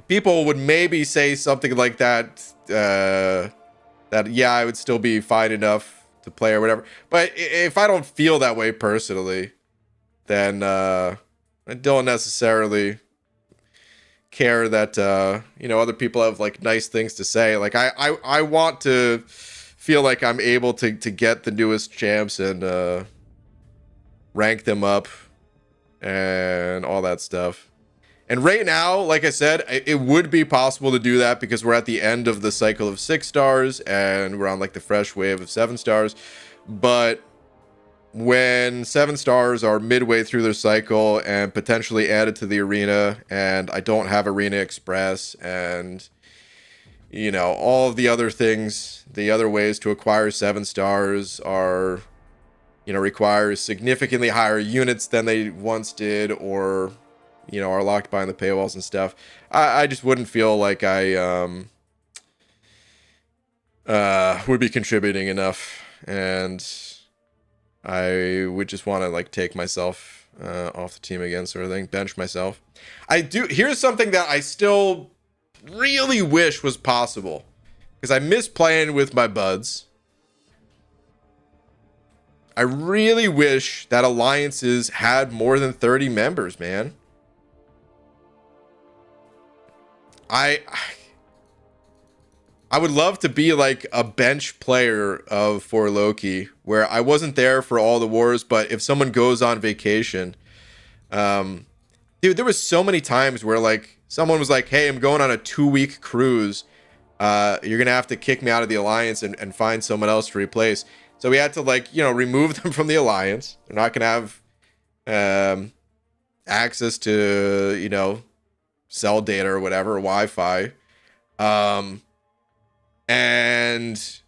people would maybe say something like that, that yeah, I would still be fine enough to play or whatever. But if I don't feel that way personally, then I don't necessarily care that other people have like nice things to say. Like I want to feel like I'm able to get the newest champs and rank them up and all that stuff. And right now, like I said, it would be possible to do that because we're at the end of the cycle of 6 stars and we're on like the fresh wave of 7 stars. But when 7 stars are midway through their cycle and potentially added to the arena, and I don't have Arena Express, and all of the other things, the other ways to acquire 7 stars are, require significantly higher units than they once did, or, are locked behind the paywalls and stuff. I just wouldn't feel like I would be contributing enough, and I would just want to like take myself off the team again, sort of thing, bench myself. Here's something that I still really wish was possible, because I miss playing with my buds. I really wish that alliances had more than 30 members, man. I would love to be like a bench player of For Loki, where I wasn't there for all the wars, but if someone goes on vacation, dude, there was so many times where like someone was like, hey, I'm going on a 2-week cruise. You're gonna have to kick me out of the alliance and find someone else to replace. So we had to like, remove them from the alliance. They're not gonna have access to, cell data or whatever, or Wi-Fi. And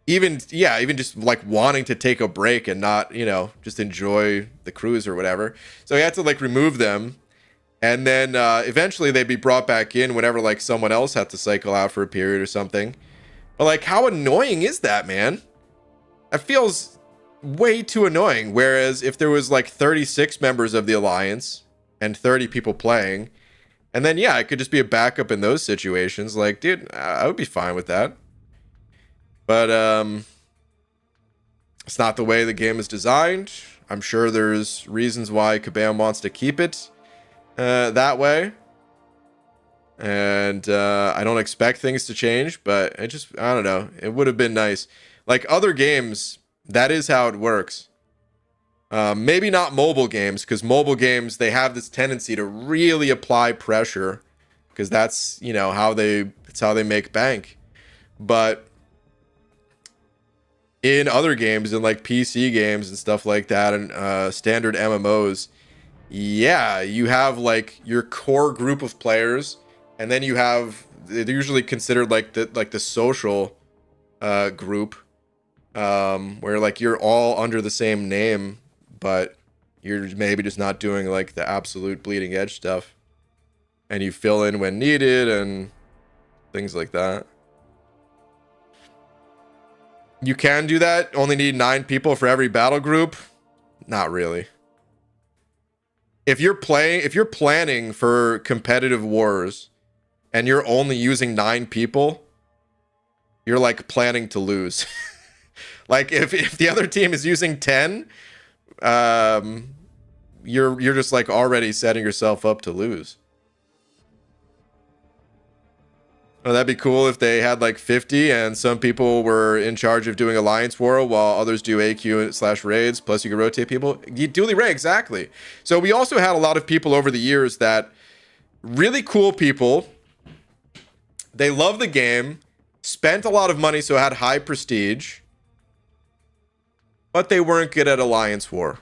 even just like wanting to take a break and not, just enjoy the cruise or whatever. So we had to like remove them. And then eventually they'd be brought back in whenever like someone else had to cycle out for a period or something. But like, how annoying is that, man? That feels way too annoying. Whereas if there was like 36 members of the alliance and 30 people playing, and then I could just be a backup in those situations. Like, dude, I would be fine with that. But it's not the way the game is designed. I'm sure there's reasons why Kabam wants to keep it that way. And I don't expect things to change, but I don't know. It would have been nice. Like other games, that is how it works. Maybe not mobile games, because mobile games, they have this tendency to really apply pressure, because that's, it's how they make bank. But in other games, in like PC games and stuff like that, and standard MMOs, you have like your core group of players, and then you have, they're usually considered like the social group, where like you're all under the same name, but you're maybe just not doing like the absolute bleeding edge stuff, and you fill in when needed and things like that. You can do that. Only need 9 people for every battle group. Not really. If you're planning for competitive wars and you're only using 9 people, you're like planning to lose. Like if the other team is using 10, you're just like already setting yourself up to lose. Oh, that'd be cool if they had like 50 and some people were in charge of doing Alliance War while others do AQ/raids, plus you can rotate people. You duly rank, exactly. So we also had a lot of people over the years that, really cool people, they love the game, spent a lot of money, so had high prestige, but they weren't good at Alliance War.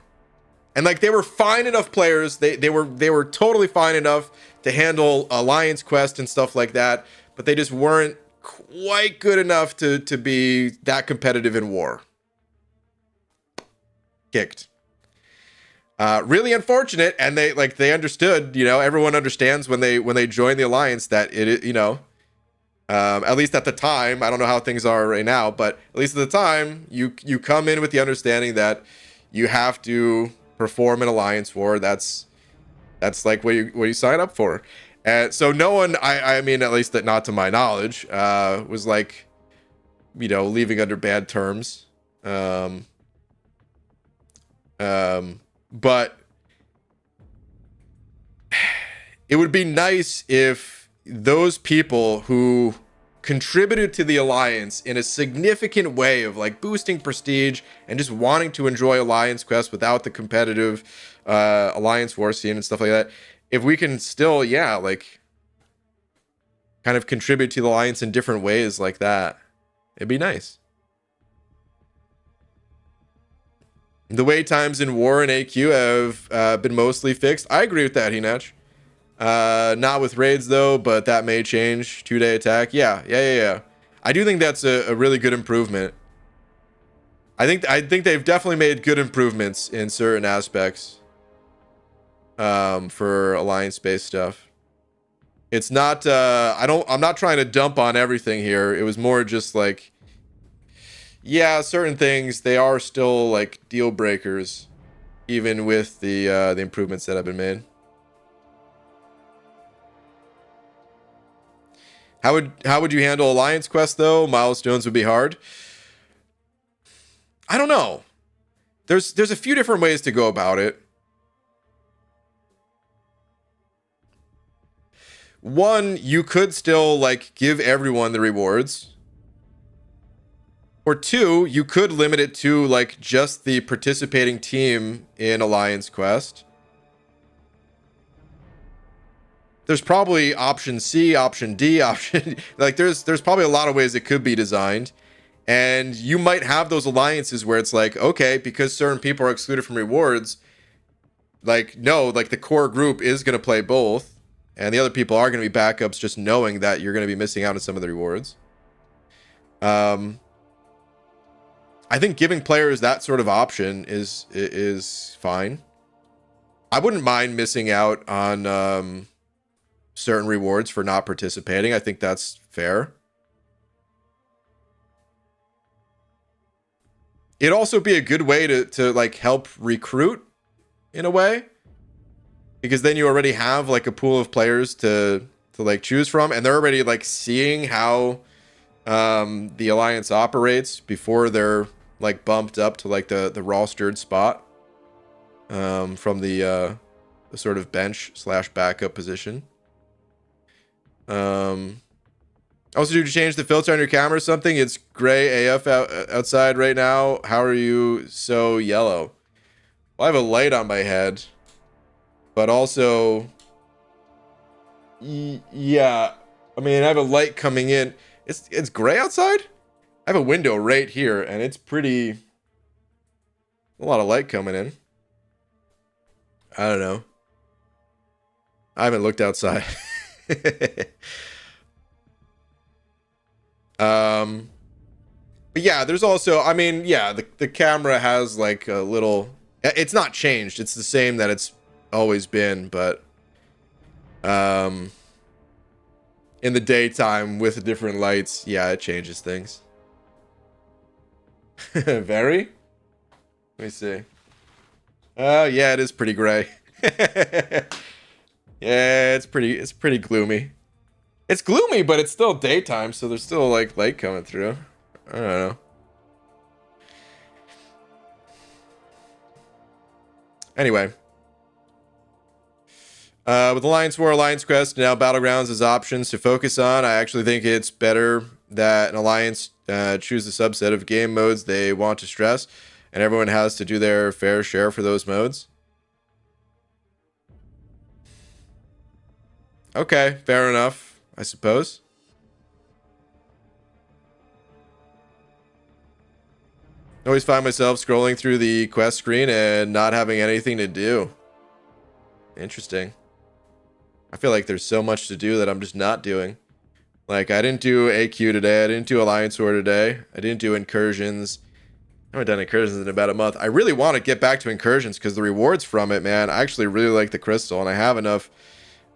And like they were fine enough players, they were totally fine enough to handle Alliance Quest and stuff like that, but they just weren't quite good enough to be that competitive in war. Kicked. Really unfortunate, and they understood, everyone understands when they join the alliance that it, at least at the time, I don't know how things are right now, but at least at the time, you come in with the understanding that you have to perform an alliance war. That's like what you sign up for. So no one, I mean, at least that not to my knowledge, was like, leaving under bad terms. But it would be nice if those people who contributed to the alliance in a significant way of like boosting prestige and just wanting to enjoy Alliance Quest without the competitive Alliance War scene and stuff like that, if we can still, like kind of contribute to the alliance in different ways like that, it'd be nice. The wait times in War and AQ have been mostly fixed. I agree with that, Hinach. Not with raids though, but that may change. 2-day attack. Yeah. I do think that's a really good improvement. I think they've definitely made good improvements in certain aspects. For alliance-based stuff. It's not. I'm not trying to dump on everything here. It was more just like, yeah, certain things they are still like deal breakers, even with the improvements that have been made. How would you handle alliance quest though? Milestones would be hard. I don't know. There's a few different ways to go about it. One, you could still like give everyone the rewards. Or two, you could limit it to like just the participating team in Alliance Quest. There's probably option C, option D, option like there's probably a lot of ways it could be designed. And you might have those alliances where it's like, okay, because certain people are excluded from rewards, like no, like the core group is going to play both. And the other people are going to be backups, just knowing that you're going to be missing out on some of the rewards. I think giving players that sort of option is fine. I wouldn't mind missing out on certain rewards for not participating. I think that's fair. It'd also be a good way to like help recruit in a way. Because then you already have like a pool of players to like choose from, and they're already like seeing how the alliance operates before they're like bumped up to like the rostered spot from the sort of bench / backup position. Also, did you change the filter on your camera or something? It's gray AF outside right now. How are you so yellow? Well, I have a light on my head. But also, yeah, I mean, I have a light coming in. It's gray outside? I have a window right here, and it's pretty... a lot of light coming in. I don't know. I haven't looked outside. But yeah, there's also, I mean, yeah, the camera has like a little... it's not changed. It's the same that it's always been, but in the daytime with different lights, yeah, it changes things. Very? Let me see. Oh yeah, it is pretty gray. Yeah, it's pretty gloomy. It's gloomy, but it's still daytime, so there's still like light coming through. I don't know. Anyway. With Alliance War, Alliance Quest, now Battlegrounds as options to focus on, I actually think it's better that an Alliance choose a subset of game modes they want to stress, and everyone has to do their fair share for those modes. Okay, fair enough, I suppose. I always find myself scrolling through the quest screen and not having anything to do. Interesting. I feel like there's so much to do that I'm just not doing. Like, I didn't do AQ today. I didn't do Alliance War today. I didn't do incursions. I haven't done incursions in about a month. I really want to get back to incursions because the rewards from it, man, I actually really like the crystal. And I have enough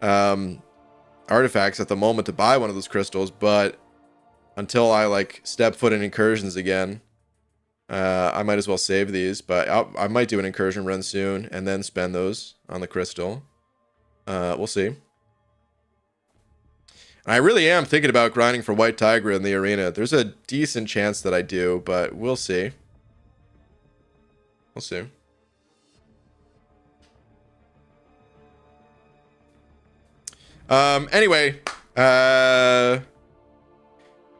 artifacts at the moment to buy one of those crystals. But until I, like, step foot in incursions again, I might as well save these. But I might do an incursion run soon and then spend those on the crystal. We'll see. I really am thinking about grinding for White Tiger in the arena. There's a decent chance that I do, but we'll see. We'll see. Anyway,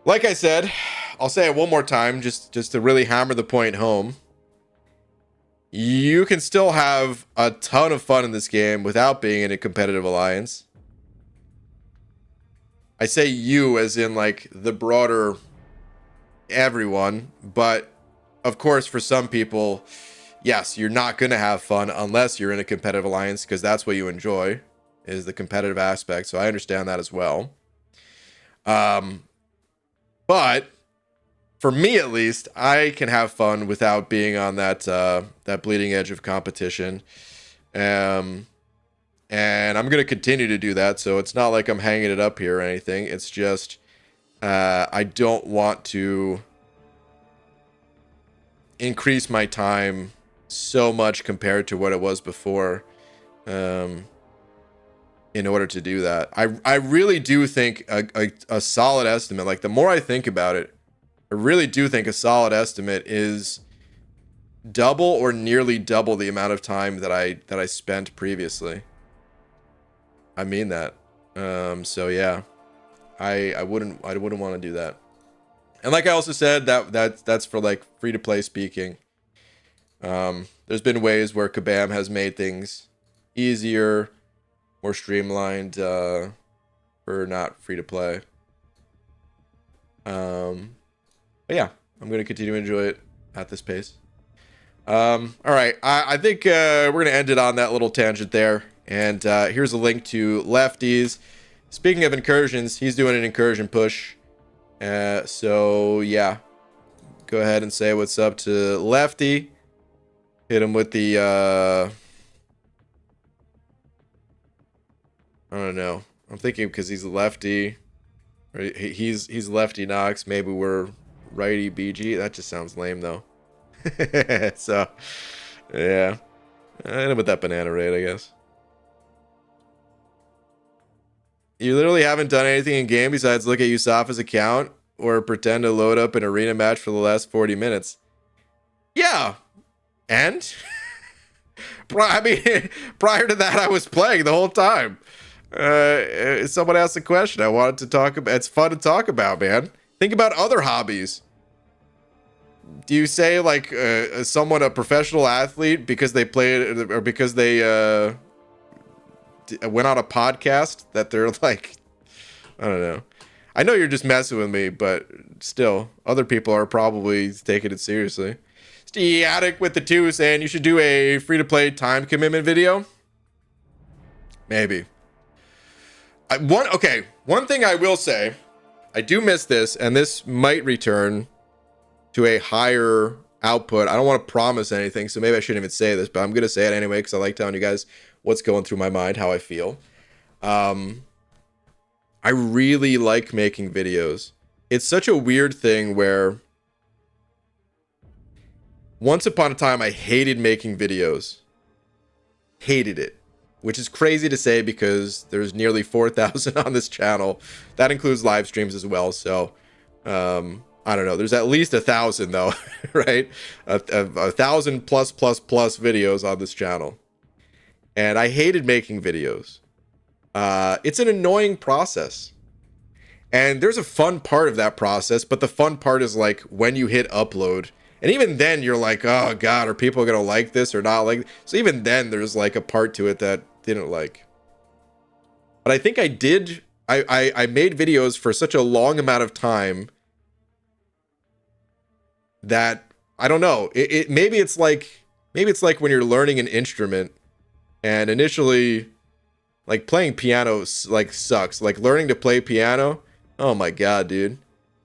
like I said, I'll say it one more time just to really hammer the point home. You can still have a ton of fun in this game without being in a competitive alliance. I say you as in like the broader everyone, but of course for some people, yes, you're not going to have fun unless you're in a competitive alliance because that's what you enjoy. is the competitive aspect. So I understand that as well. But for me, at least, I can have fun without being on that bleeding edge of competition. And I'm going to continue to do that. So it's not like I'm hanging it up here or anything. It's just I don't want to increase my time so much compared to what it was before in order to do that. I really do think a solid estimate, like the more I think about it, I really do think a solid estimate is double or nearly double the amount of time that I spent previously. I mean that. So yeah, I wouldn't want to do that. And like I also said, that's for like free to play speaking. There's been ways where Kabam has made things easier, more streamlined for not free to play. But yeah, I'm gonna continue to enjoy it at this pace. All right, I think we're gonna end it on that little tangent there. And here's a link to Lefty's. Speaking of incursions, he's doing an incursion push. So yeah, go ahead and say what's up to Lefty. Hit him with the I don't know. I'm thinking because he's a lefty, or he's lefty Knox. Maybe we're righty BG. That just sounds lame though. So yeah, hit him with that banana raid, I guess. You literally haven't done anything in game besides look at Yusafa's account or pretend to load up an arena match for the last 40 minutes. Yeah. And? I mean, prior to that, I was playing the whole time. Someone asked a question I wanted to talk about. It's fun to talk about, man. Think about other hobbies. Do you say, like, someone a professional athlete because they played or because they went on a podcast that they're like, I don't know. I know you're just messing with me, but still, other people are probably taking it seriously. Steatic with the 2 saying you should do a free-to-play time commitment video. Maybe. One thing I will say, I do miss this, and this might return to a higher output. I don't want to promise anything, so maybe I shouldn't even say this, but I'm going to say it anyway because I like telling you guys what's going through my mind, how I feel. I really like making videos. It's such a weird thing where once upon a time I hated making videos. Hated it. Which is crazy to say because there's nearly 4,000 on this channel. That includes live streams as well. So, I don't know. There's at least 1,000 though, right? 1,000 plus videos on this channel. And I hated making videos. It's an annoying process. And there's a fun part of that process, but the fun part is like when you hit upload. And even then you're like, oh God, are people going to like this or not like? So even then there's like a part to it that didn't like. But I think I did. I made videos for such a long amount of time that I don't know. Maybe it's like when you're learning an instrument and initially like playing piano like sucks. Like learning to play piano. Oh my God, dude.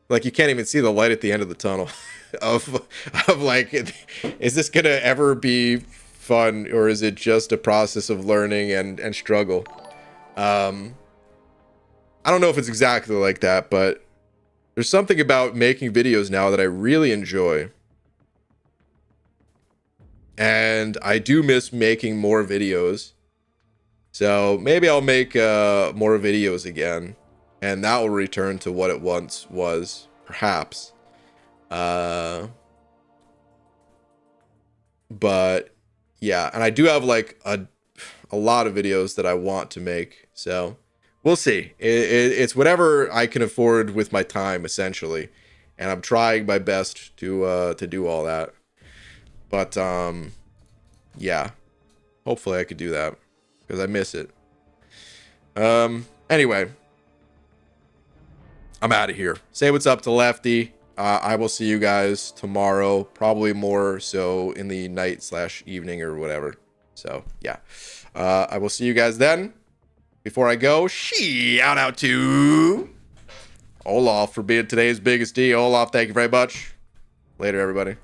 Like you can't even see the light at the end of the tunnel of like, is this going to ever be fun or is it just a process of learning and struggle? I don't know if it's exactly like that, but there's something about making videos now that I really enjoy. And I do miss making more videos. So maybe I'll make more videos again. And that will return to what it once was, perhaps. But yeah, and I do have like a lot of videos that I want to make. So we'll see. It's whatever I can afford with my time, essentially. And I'm trying my best to do all that. But yeah, hopefully I could do that because I miss it. Anyway, I'm out of here. Say what's up to Lefty. I will see you guys tomorrow, probably more so in the night / evening or whatever. So yeah, I will see you guys then. Before I go, shout out to Olaf for being today's biggest D. Olaf, thank you very much. Later, everybody.